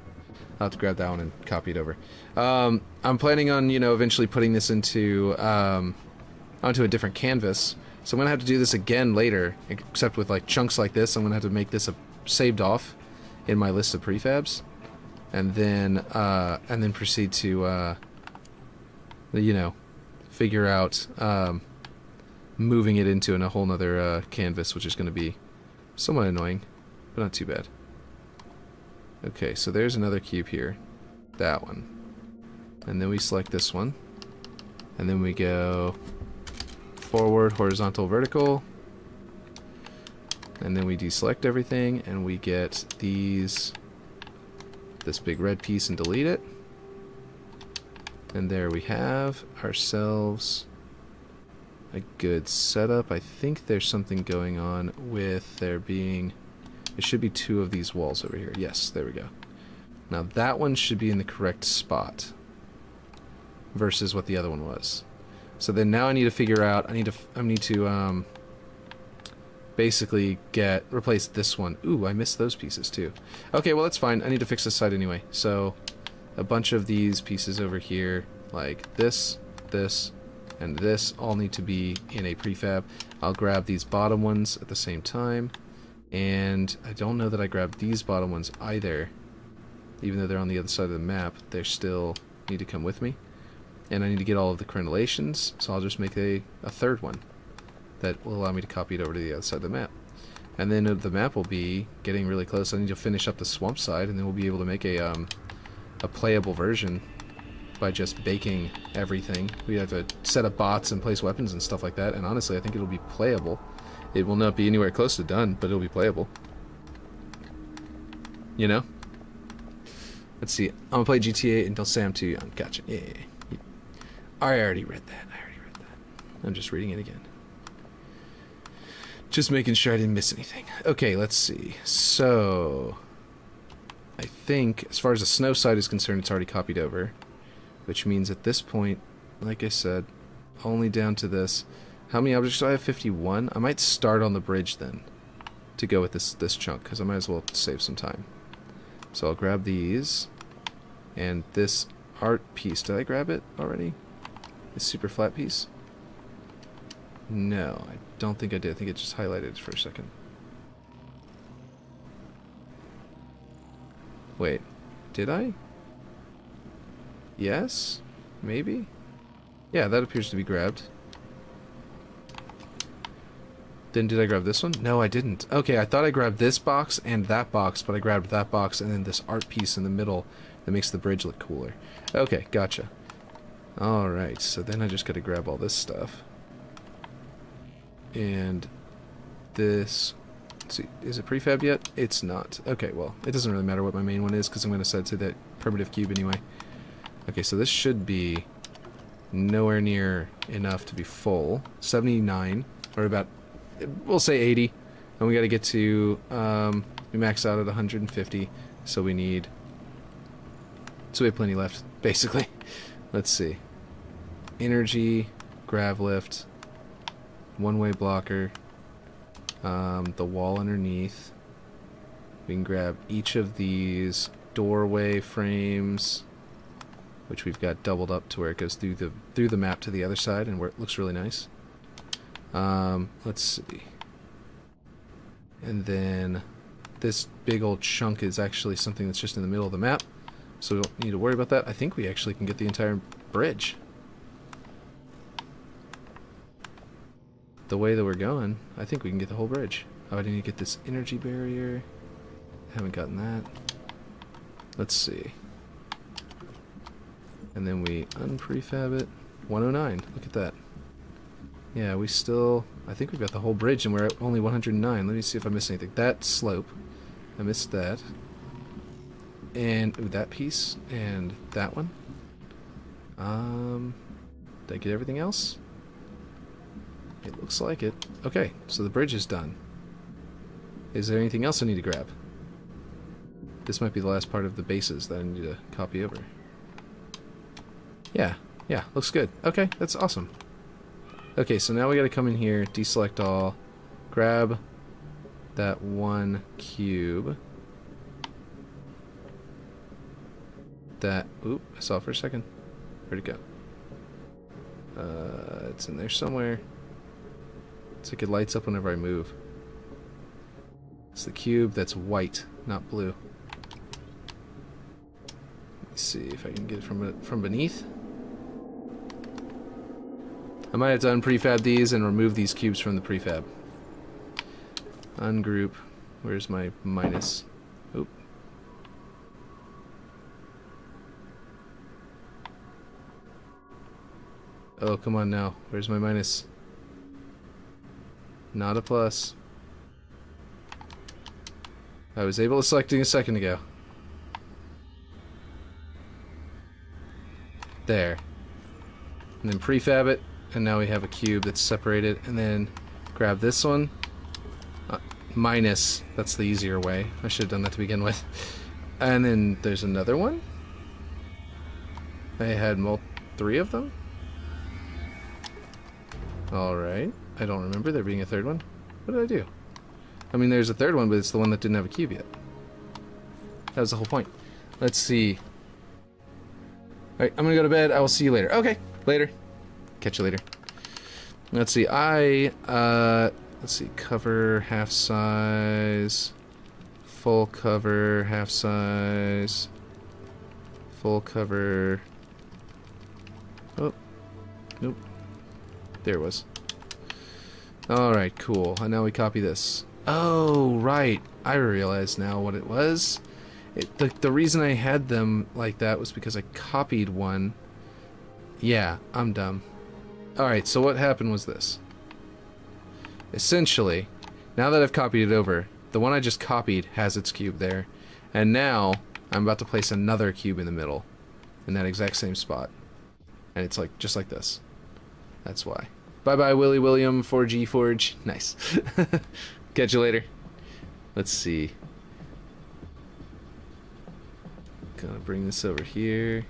I'll have to grab that one and copy it over. I'm planning on, you know, eventually putting this into, onto a different canvas. So I'm going to have to do this again later, except with, like, chunks like this. I'm going to have to make this saved off in my list of prefabs. and then proceed to you know, figure out moving it into a whole nother canvas, which is going to be somewhat annoying, but not too bad. Okay, so there's another cube here. That one. And then we select this one. And then we go forward, horizontal, vertical. And then we deselect everything, and we get this big red piece and delete it. And there we have ourselves a good setup. I think there's something going on with there should be 2 of these walls over here. Yes, there we go. Now that one should be in the correct spot versus what the other one was. So then now I need to figure out, I need to basically replace this one. Ooh, I missed those pieces too. Okay, well that's fine. I need to fix this side anyway. So a bunch of these pieces over here, like this, and this, all need to be in a prefab. I'll grab these bottom ones at the same time, and I don't know that I grabbed these bottom ones either. Even though they're on the other side of the map, they still need to come with me. And I need to get all of the crenellations, so I'll just make a third one that will allow me to copy it over to the other side of the map. And then the map will be getting really close. I need to finish up the swamp side, and then we'll be able to make a playable version by just baking everything. We have to set up bots and place weapons and stuff like that, and honestly I think it'll be playable. It will not be anywhere close to done, but it'll be playable. You know? Let's see. I'm gonna play GTA until Sam 2. Gotcha. Yeah. I already read that. I'm just reading it again. Just making sure I didn't miss anything. Okay, let's see. So I think, as far as the snow side is concerned, it's already copied over. Which means at this point, like I said, only down to this. How many objects do I have? 51? I might start on the bridge then, to go with this chunk, because I might as well save some time. So I'll grab these, and this art piece. Did I grab it already? This super flat piece? No, I don't think I did. I think it just highlighted it for a second. Wait, did I? Yes? Maybe? Yeah, that appears to be grabbed. Then did I grab this one? No, I didn't. Okay, I thought I grabbed this box and that box, but I grabbed that box and then this art piece in the middle that makes the bridge look cooler. Okay, gotcha. Alright, so then I just gotta grab all this stuff. And this... Let's see, is it prefab yet? It's not. Okay, well, it doesn't really matter what my main one is because I'm gonna set it to that primitive cube anyway. Okay, so this should be nowhere near enough to be full. 79, or about, we'll say 80. And we gotta get to, we max out at 150, so we have plenty left, basically. Let's see. Energy, grav lift, one-way blocker, the wall underneath. We can grab each of these doorway frames, which we've got doubled up to where it goes through the map to the other side, and where it looks really nice. Let's see. And then this big old chunk is actually something that's just in the middle of the map, so we don't need to worry about that. I think we actually can get the entire bridge. The way that we're going, I think we can get the whole bridge. Oh, I need to get this energy barrier. Haven't gotten that. Let's see. And then we unprefab it. 109. Look at that. Yeah, we still... I think we've got the whole bridge and we're at only 109. Let me see if I missed anything. That slope. I missed that. And... ooh, that piece. And that one. Did I get everything else? It looks like it. Okay, so the bridge is done. Is there anything else I need to grab? This might be the last part of the bases that I need to copy over. Yeah, looks good. Okay, that's awesome. Okay, so now we gotta come in here, deselect all, grab that one cube. That, oop, I saw it for a second. Where'd it go? It's in there somewhere. It's like it lights up whenever I move. It's the cube that's white, not blue. Let's see if I can get it from beneath. I might have done prefab these and remove these cubes from the prefab. Ungroup. Where's my minus? Oop. Oh, come on now. Where's my minus? Not a plus. I was able to select it a second ago. There. And then prefab it, and now we have a cube that's separated, and then grab this one. Minus, that's the easier way. I should have done that to begin with. And then there's another one. I had 3 of them. Alright. I don't remember there being a third one. What did I do? I mean, there's a third one, but it's the one that didn't have a cube yet. That was the whole point. Let's see. Alright, I'm gonna go to bed. I will see you later. Okay, later. Catch you later. Let's see. Let's see. Cover, half size. Full cover, half size. Full cover. Oh. Nope. There it was. Alright, cool. And now we copy this. Oh, right. I realize now what it was. The reason I had them like that was because I copied one. Yeah, I'm dumb. Alright, so what happened was this. Essentially, now that I've copied it over, the one I just copied has its cube there. And now, I'm about to place another cube in the middle. In that exact same spot. And it's like, just like this. That's why. Bye-bye, Willie William, 4G Forge. Nice. Catch you later. Let's see. Gonna bring this over here.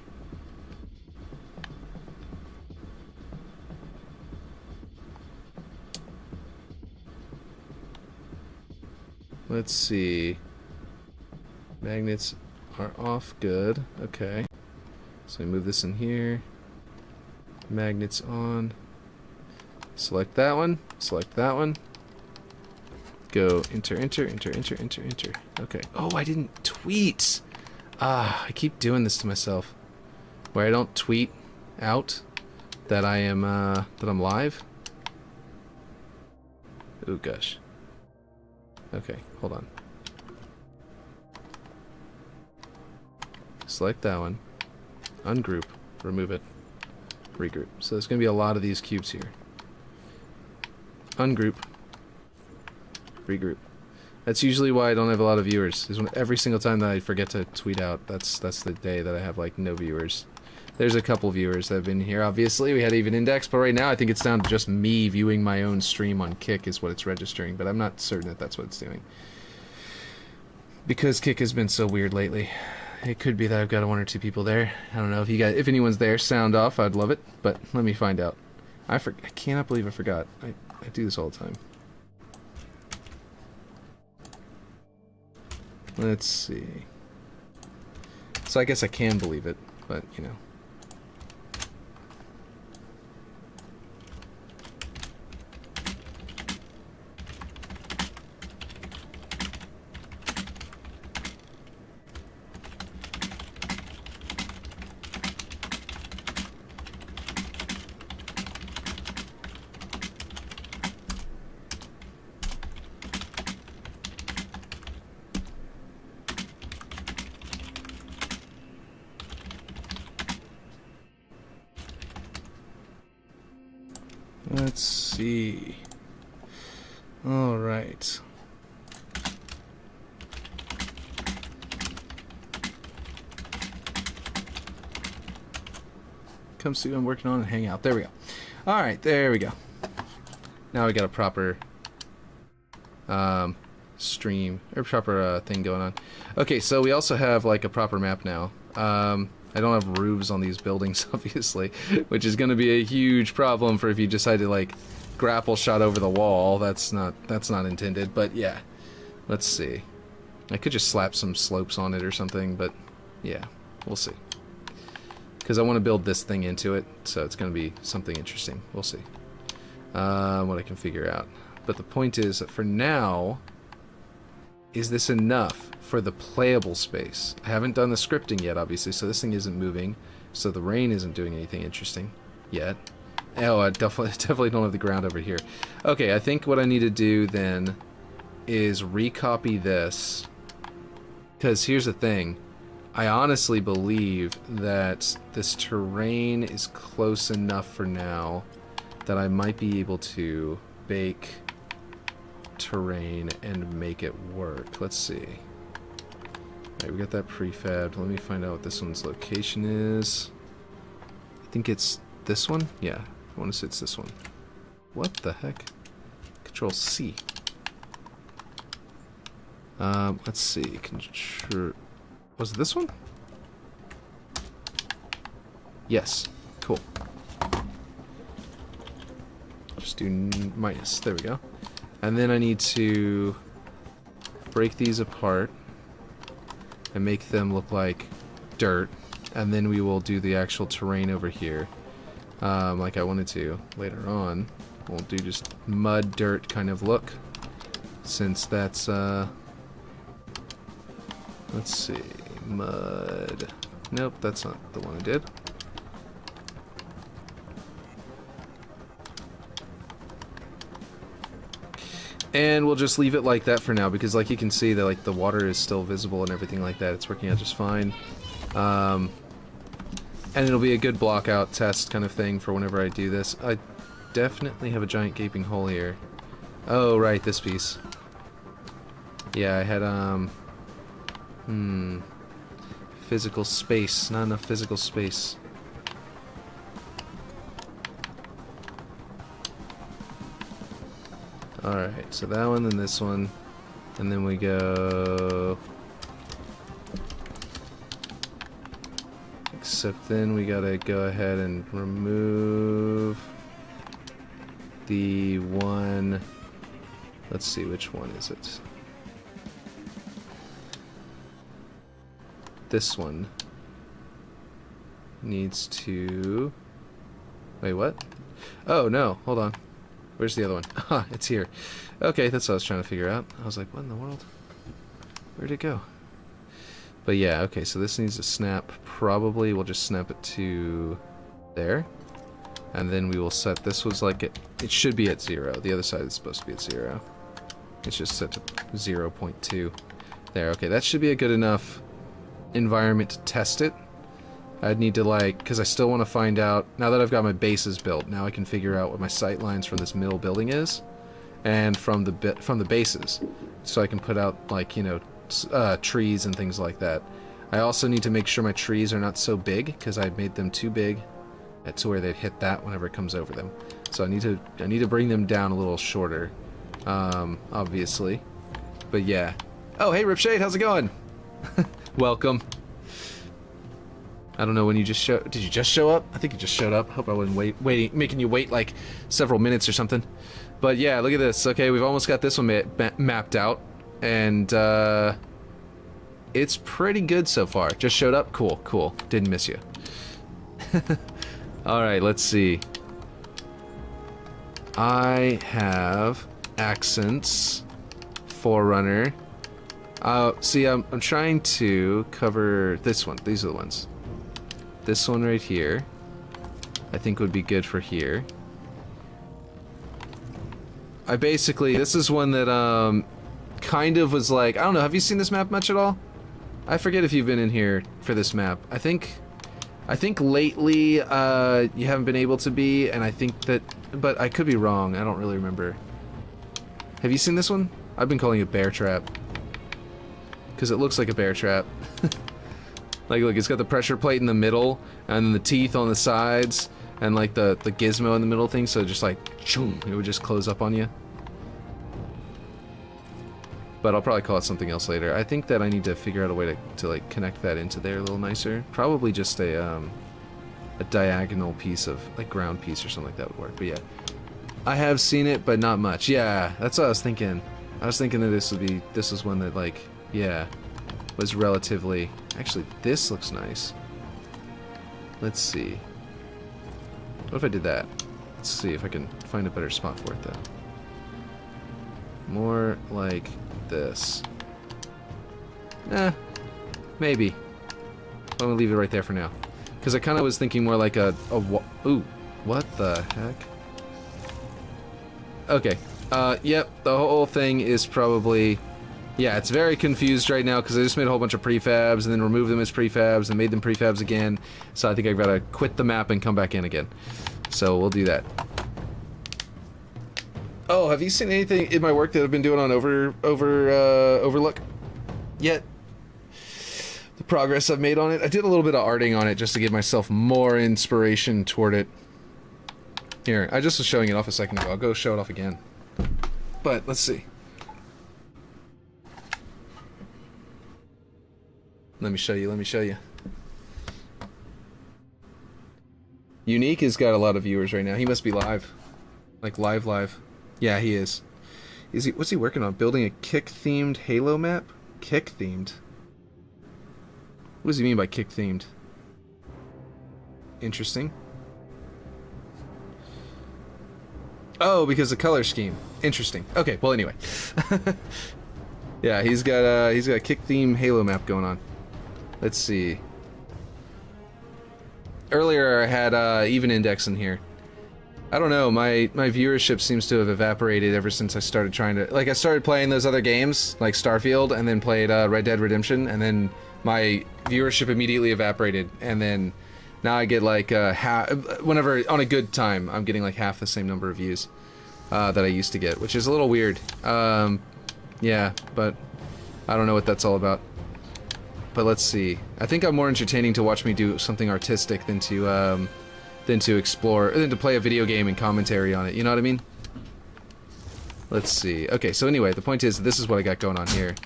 Let's see. Magnets are off. Good. Okay. So we move this in here. Magnets on. Select that one. Select that one. Go enter, enter, enter, enter, enter, enter. Okay. Oh, I didn't tweet. Ah, I keep doing this to myself. Where I don't tweet out that I am that I'm live. Oh gosh. Okay, hold on. Select that one. Ungroup. Remove it. Regroup. So there's going to be a lot of these cubes here. Ungroup. Regroup. That's usually why I don't have a lot of viewers. Is when every single time that I forget to tweet out, that's the day that I have like no viewers. There's a couple viewers that have been here. Obviously, we had even index, but right now I think it's down to just me viewing my own stream on Kick is what it's registering, but I'm not certain that that's what it's doing. Because Kick has been so weird lately. It could be that I've got 1 or 2 people there. I don't know if you guys, if anyone's there, sound off. I'd love it, but let me find out. I cannot believe I forgot. I do this all the time. Let's see. So I guess I can believe it, but you know. Let's see. All right. Come see what I'm working on and hang out. There we go. All right, there we go. Now we got a proper stream or proper thing going on. Okay, so we also have like a proper map now. I don't have roofs on these buildings, obviously, which is going to be a huge problem for if you decide to like grapple shot over the wall. That's not intended, but yeah. Let's see. I could just slap some slopes on it or something, but yeah, we'll see. Because I want to build this thing into it, so it's going to be something interesting. We'll see what I can figure out. But the point is that for now, is this enough for the playable space? I haven't done the scripting yet, obviously, so this thing isn't moving. So the rain isn't doing anything interesting yet. Oh, I definitely don't have the ground over here. Okay, I think what I need to do then is recopy this. Because here's the thing. I honestly believe that this terrain is close enough for now that I might be able to bake terrain and make it work. Let's see. Alright, we got that prefabbed. Let me find out what this one's location is. I think it's this one? Yeah, I want to say it's this one. What the heck? Control C. Let's see. Was it this one? Yes. Cool. Just do minus. There we go. And then I need to break these apart and make them look like dirt. And then we will do the actual terrain over here. Like I wanted to later on. We'll do just mud, dirt kind of look. Since that's, let's see. Mud. Nope, that's not the one I did. And we'll just leave it like that for now, because like you can see that like the water is still visible and everything like that. It's working out just fine. And it'll be a good block out test kind of thing for whenever I do this. I definitely have a giant gaping hole here. Oh, right, this piece. Yeah, I had, physical space. Not enough physical space. Alright, so that one, then this one. And then we go... Except then we gotta go ahead and remove the one... Let's see, which one is it? This one needs to... Wait, what? Oh, no, hold on. Where's the other one? Ah, it's here. Okay, that's what I was trying to figure out. I was like, what in the world? Where'd it go? But yeah, okay, so this needs to snap. Probably we'll just snap it to there. And then we will set, this was like, it should be at 0. The other side is supposed to be at 0. It's just set to 0.2. There, okay, that should be a good enough environment to test it. I'd need to like, because I still want to find out, now that I've got my bases built, now I can figure out what my sight lines from this middle building is, and from the bases, so I can put out like, you know, trees and things like that. I also need to make sure my trees are not so big, because I made them too big to where they'd hit that whenever it comes over them. So I need to bring them down a little shorter, obviously. But yeah. Oh, hey Ripshade, how's it going? Welcome. I don't know when you just show. Did you just show up? I think you just showed up. Hope I wasn't making you wait like several minutes or something. But yeah, look at this. Okay, we've almost got this one mapped out, and it's pretty good so far. Just showed up. Cool, cool. Didn't miss you. All right, let's see. I have accents, Forerunner. See, I'm trying to cover this one. These are the ones. This one right here, I think would be good for here. I basically, this is one that kind of was like, I don't know, have you seen this map much at all? I forget if you've been in here for this map. I think lately you haven't been able to be, and I think that, but I could be wrong. I don't really remember. Have you seen this one? I've been calling it Bear Trap, because it looks like a bear trap. Like, look, it's got the pressure plate in the middle, and then the teeth on the sides, and like the gizmo in the middle thing, so just like, choom, it would just close up on you. But I'll probably call it something else later. I think that I need to figure out a way to like connect that into there a little nicer. Probably just a diagonal piece of, like, ground piece or something like that would work, but yeah. I have seen it, but not much. Yeah, that's what I was thinking. I was thinking that this was one that, like, yeah, was relatively... Actually, this looks nice. Let's see. What if I did that? Let's see if I can find a better spot for it, then. More like this. Maybe. I'm gonna leave it right there for now. Because I kind of was thinking more like ooh, what the heck? Okay. Yep, the whole thing is probably... Yeah, it's very confused right now because I just made a whole bunch of prefabs and then removed them as prefabs and made them prefabs again. So I think I've got to quit the map and come back in again. So we'll do that. Oh, have you seen anything in my work that I've been doing on Overlook yet? The progress I've made on it? I did a little bit of arting on it just to give myself more inspiration toward it. Here, I just was showing it off a second ago. I'll go show it off again. But, let's see. Let me show you. Unique has got a lot of viewers right now. He must be live. Like, live. Yeah, he is. What's he working on? Building a kick-themed Halo map? Kick-themed? What does he mean by kick-themed? Interesting. Oh, because the color scheme. Interesting. Okay, well anyway. Yeah, he's got a kick-themed Halo map going on. Let's see. Earlier I had even index in here. I don't know, my viewership seems to have evaporated ever since I started trying to... Like, I started playing those other games, like Starfield, and then played Red Dead Redemption, and then my viewership immediately evaporated, and then now I get like half... Whenever, on a good time, I'm getting like half the same number of views that I used to get, which is a little weird. Yeah, but I don't know what that's all about. But let's see. I think I'm more entertaining to watch me do something artistic than to explore, than to play a video game and commentary on it. You know what I mean? Let's see. Okay, so anyway, the point is, this is what I got going on here.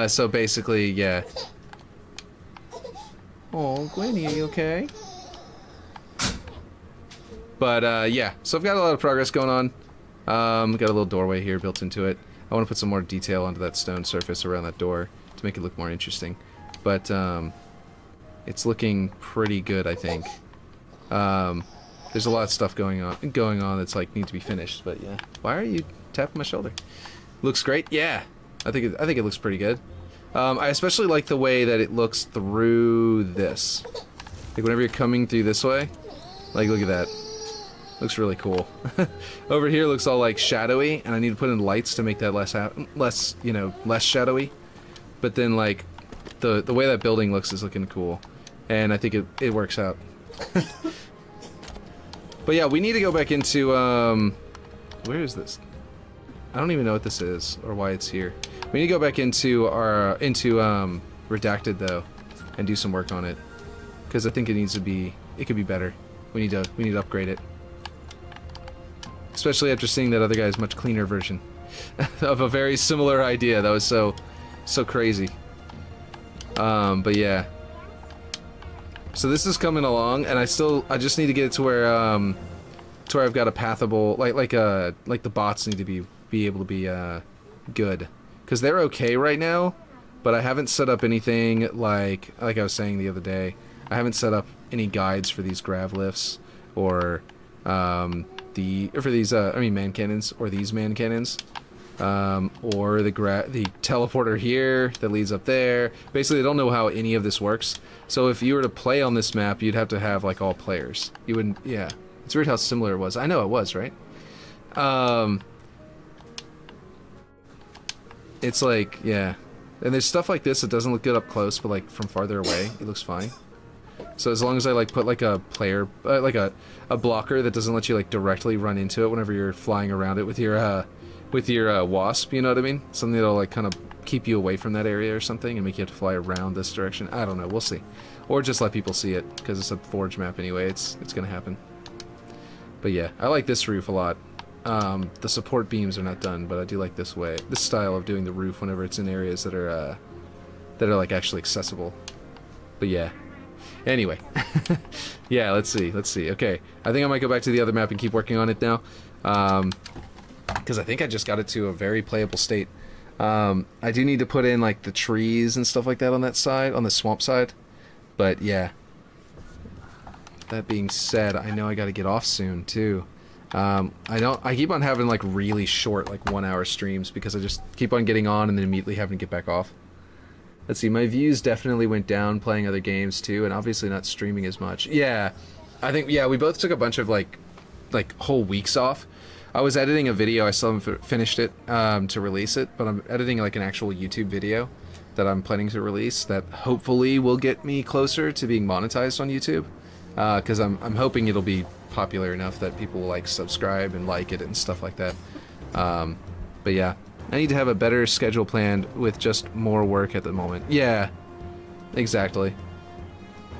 So basically, yeah. Oh, Gwenny, are you okay? But yeah, so I've got a lot of progress going on. Got a little doorway here built into it. I want to put some more detail onto that stone surface around that door to make it look more interesting. But it's looking pretty good, I think. There's a lot of stuff going on that's like needs to be finished. But yeah, why are you tapping my shoulder? Looks great. Yeah, I think it looks pretty good. I especially like the way that it looks through this. Like whenever you're coming through this way, like look at that. Looks really cool. Over here looks all like shadowy, and I need to put in lights to make that less shadowy. But then like the way that building looks is looking cool, and I think it works out. But yeah, we need to go back into where is this? I don't even know what this is or why it's here. We need to go back into our redacted though, and do some work on it, because I think it could be better. We need to upgrade it. Especially after seeing that other guy's much cleaner version of a very similar idea. That was so crazy. But yeah. So this is coming along, and I just need to get it to where I've got a pathable, like the bots need to be able to be good, because they're okay right now, but I haven't set up anything like I was saying the other day. I haven't set up any guides for these grav lifts or man cannons, or these man cannons, or the teleporter here that leads up there. Basically, I don't know how any of this works. So if you were to play on this map, you'd have to have like all players. You wouldn't. Yeah, it's weird how similar it was. I know it was, right? It's like, yeah, and there's stuff like this that doesn't look good up close, but like from farther away, it looks fine. So as long as I like put like a player, like a blocker that doesn't let you like directly run into it whenever you're flying around it with your wasp, you know what I mean? Something that'll like kind of keep you away from that area or something and make you have to fly around this direction. I don't know, we'll see. Or just let people see it, because it's a forge map anyway. It's gonna happen. But yeah, I like this roof a lot. The support beams are not done, but I do like this style of doing the roof whenever it's in areas that are like actually accessible. But yeah. Anyway, yeah, let's see. Okay, I think I might go back to the other map and keep working on it now, because I think I just got it to a very playable state. I do need to put in like the trees and stuff like that on that side, on the swamp side, but yeah. That being said, I know I got to get off soon too, I keep on having like really short, like 1 hour streams because I just keep on getting on and then immediately having to get back off. Let's see, my views definitely went down playing other games too, and obviously not streaming as much. Yeah, I think, yeah, we both took a bunch of like whole weeks off. I was editing a video, I still haven't finished it to release it, but I'm editing like an actual YouTube video that I'm planning to release that hopefully will get me closer to being monetized on YouTube. Because I'm hoping it'll be popular enough that people will like subscribe and like it and stuff like that. But yeah, I need to have a better schedule planned with just more work at the moment. Yeah, exactly.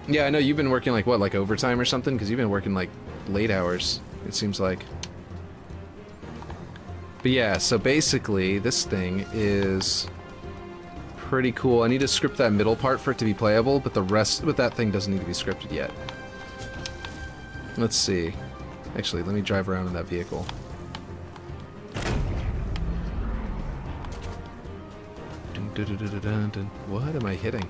Yeah, I know you've been working like what, like overtime or something? Because you've been working like late hours, it seems like. But yeah, so basically this thing is pretty cool. I need to script that middle part for it to be playable, but the rest with that thing doesn't need to be scripted yet. Let's see. Actually, let me drive around in that vehicle. What am I hitting?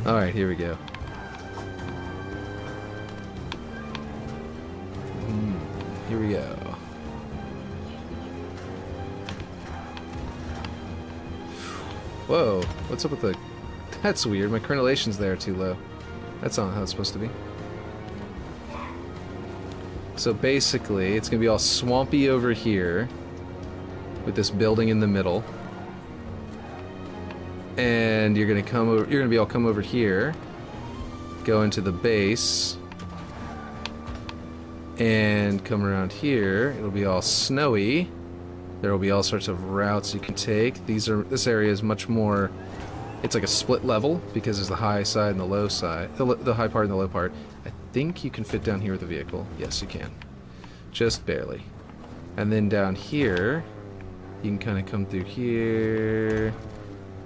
Alright, here we go. Here we go. Whoa, what's up with the... That's weird, my crenellations there are too low. That's not how it's supposed to be. So basically, it's gonna be all swampy over here, with this building in the middle. And you're gonna come over, you're gonna be all come over here, go into the base, and come around here. It'll be all snowy. There will be all sorts of routes you can take. This area is much more, it's like a split level because there's the high side and the low side, the high part and the low part. I think you can fit down here with a vehicle. Yes, you can. Just barely. And then down here, you can kind of come through here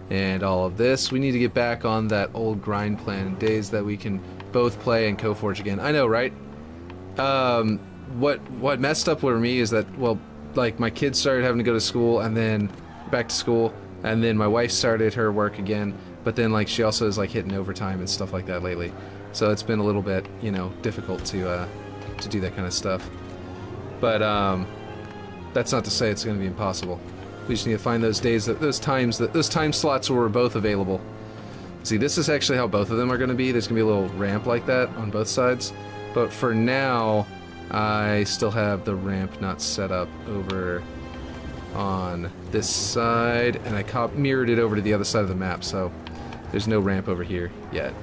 and all of this. We need to get back on that old grind plan, days that we can both play and co-forge again. I know, right? What messed up for me is that, well, like my kids started having to go to school and then back to school, and then my wife started her work again, but then like she also is like hitting overtime and stuff like that lately. So it's been a little bit, you know, difficult to do that kind of stuff. But that's not to say it's going to be impossible. We just need to find those days, those time slots where we're both available. See, this is actually how both of them are going to be. There's going to be a little ramp like that on both sides. But for now, I still have the ramp not set up over on this side, and I mirrored it over to the other side of the map, so there's no ramp over here yet.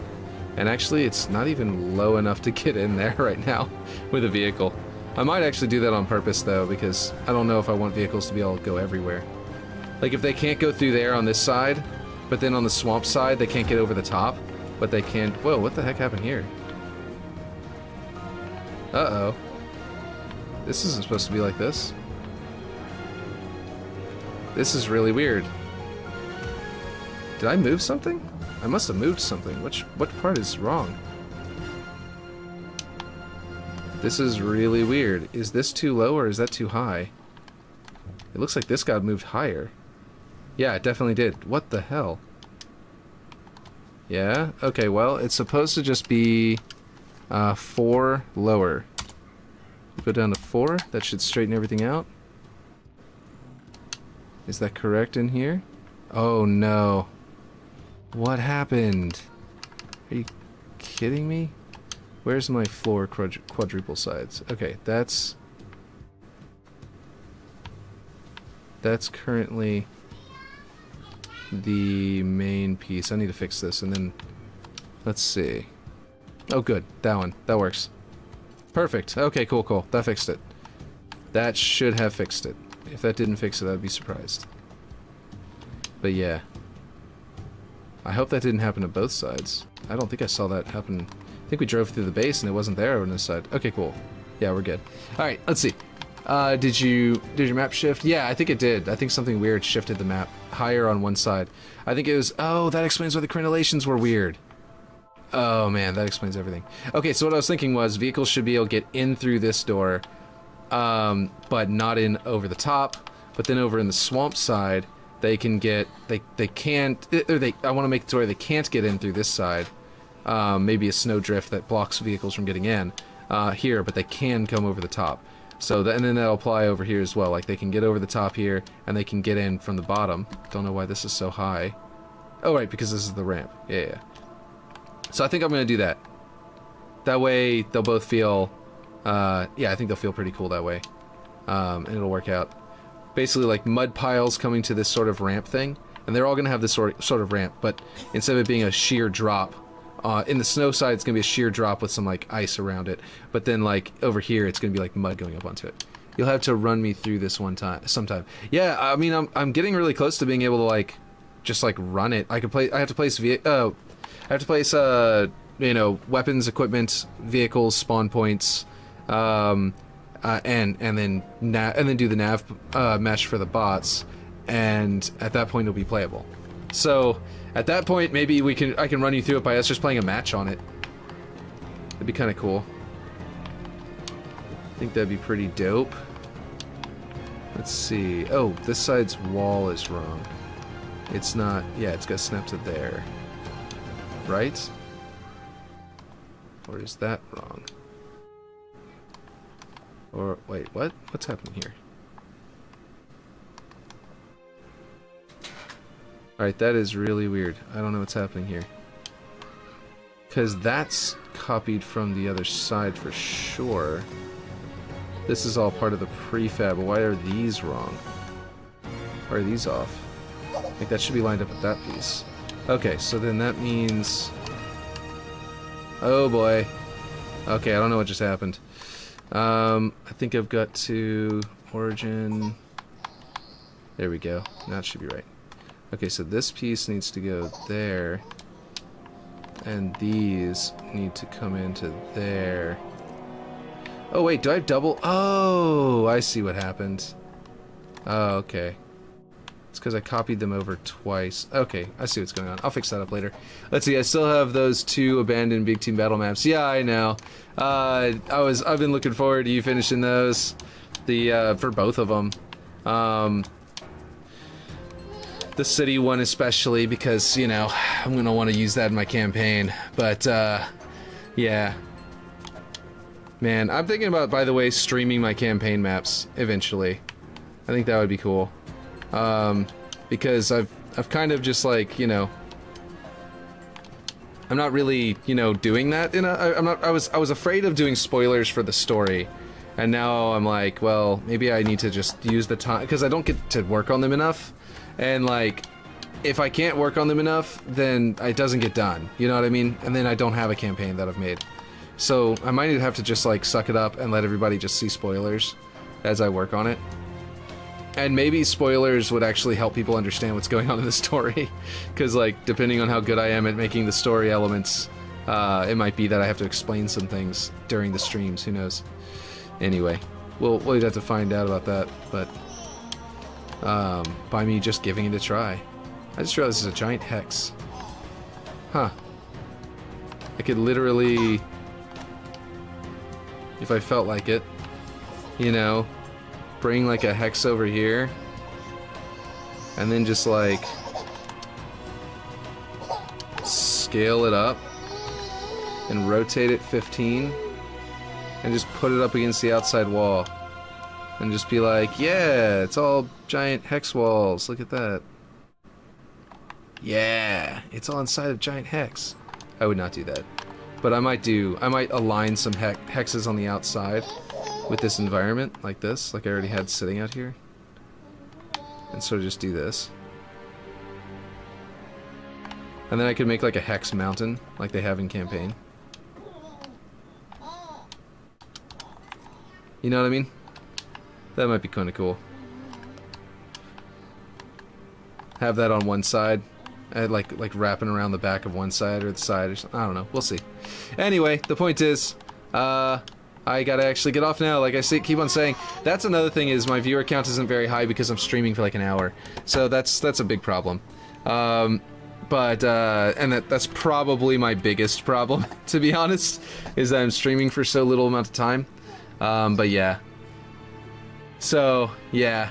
And actually, it's not even low enough to get in there right now with a vehicle. I might actually do that on purpose, though, because I don't know if I want vehicles to be able to go everywhere. Like, if they can't go through there on this side, but then on the swamp side, they can't get over the top, but they can... Whoa, what the heck happened here? Uh-oh. This isn't supposed to be like this. This is really weird. Did I move something? I must have moved something. What part is wrong? This is really weird. Is this too low or is that too high? It looks like this got moved higher. Yeah, it definitely did. What the hell? Yeah? Okay, well, it's supposed to just be 4 lower. Go down to 4. That should straighten everything out. Is that correct in here? Oh no. What happened? Are you kidding me? Where's my floor quadruple sides? Okay, that's currently the main piece. I need to fix this, and then let's see. Oh good, that one. That works. Perfect. Okay, cool. That fixed it. That should have fixed it. If that didn't fix it, I'd be surprised. But yeah. I hope that didn't happen to both sides. I don't think I saw that happen. I think we drove through the base and it wasn't there on this side. Okay, cool. Yeah, we're good. Alright, let's see. Did your map shift? Yeah, I think it did. I think something weird shifted the map higher on one side. I think it was... Oh, that explains why the crenellations were weird. Oh man, that explains everything. Okay, so what I was thinking was vehicles should be able to get in through this door, but not in over the top. But then over in the swamp side, they can get, they can't, or I want to make it to where they can't get in through this side, maybe a snow drift that blocks vehicles from getting in here, but they can come over the top. So, and then that'll apply over here as well. Like, they can get over the top here, and they can get in from the bottom. Don't know why this is so high. Oh, right, because this is the ramp. Yeah. So I think I'm going to do that. That way, they'll both feel... yeah, I think they'll feel pretty cool that way. And it'll work out. Basically, like, mud piles coming to this sort of ramp thing. And they're all going to have this sort of ramp, but instead of it being a sheer drop... in the snow side, it's going to be a sheer drop with some, like, ice around it. But then, like, over here, it's going to be, like, mud going up onto it. You'll have to run me through this sometime. Yeah, I mean, I'm getting really close to being able to, like, just, like, run it. I have to place, you know, weapons, equipment, vehicles, spawn points, and then do the nav mesh for the bots. And at that point, it'll be playable. So... at that point, maybe I can run you through it by us just playing a match on it. That'd be kind of cool. I think that'd be pretty dope. Let's see. Oh, this side's wall is wrong. It's not... yeah, it's got snapped to there. Right? Or is that wrong? Or... wait, what? What's happening here? Alright, that is really weird. I don't know what's happening here. Because that's copied from the other side for sure. This is all part of the prefab. Why are these wrong? Why are these off? Like, that should be lined up with that piece. Okay, so then that means... oh boy. Okay, I don't know what just happened. I think I've got to... origin... there we go. Now it should be right. Okay, so this piece needs to go there, and these need to come into there. Oh wait, do I have double? Oh, I see what happened. Oh, okay. It's because I copied them over twice. Okay, I see what's going on. I'll fix that up later. Let's see, I still have those 2 abandoned big team battle maps. Yeah, I know. I've been looking forward to you finishing those. For both of them. The city one especially, because, you know, I'm gonna want to use that in my campaign. But, yeah. Man, I'm thinking about, by the way, streaming my campaign maps eventually. I think that would be cool. Because I've kind of just, like, you know... I'm not really, you know, doing that in a... I was afraid of doing spoilers for the story. And now I'm like, well, maybe I need to just use the time... because I don't get to work on them enough. And, like, if I can't work on them enough, then it doesn't get done. You know what I mean? And then I don't have a campaign that I've made. So I might have to just, like, suck it up and let everybody just see spoilers as I work on it. And maybe spoilers would actually help people understand what's going on in the story. Because, like, depending on how good I am at making the story elements, it might be that I have to explain some things during the streams. Who knows? Anyway, we'll have to find out about that. But... by me just giving it a try. I just realized this is a giant hex. Huh. I could literally, if I felt like it, you know, bring like a hex over here, and then just like scale it up and rotate it 15 and just put it up against the outside wall. And just be like, yeah, it's all giant hex walls. Look at that. Yeah, it's all inside of giant hex. I would not do that. But I might align some hexes on the outside with this environment, like this, like I already had sitting out here. And sort of just do this. And then I could make like a hex mountain, like they have in campaign. You know what I mean? That might be kind of cool. Have that on one side. Like wrapping around the back of one side or the side or something. I don't know. We'll see. Anyway, the point is, I gotta actually get off now. Like I keep on saying, that's another thing is my viewer count isn't very high because I'm streaming for like an hour. So that's a big problem. And that's probably my biggest problem, to be honest, is that I'm streaming for so little amount of time. But yeah. So, yeah.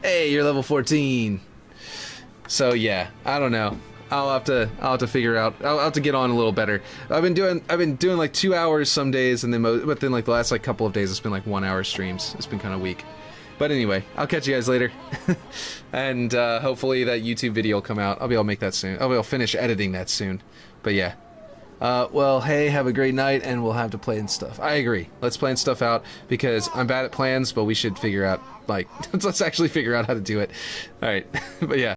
Hey, you're level 14. So, yeah. I don't know. I'll have to figure out. I'll have to get on a little better. I've been doing like 2 hours some days, and then but then like the last like couple of days it's been like 1 hour streams. It's been kind of weak. But anyway, I'll catch you guys later. And hopefully that YouTube video will come out. I'll be able to make that soon. I'll be able to finish editing that soon. But yeah. Well, hey, have a great night, and we'll have to plan stuff. I agree. Let's plan stuff out, because I'm bad at plans, but we should figure out, like, let's actually figure out how to do it. Alright, but yeah.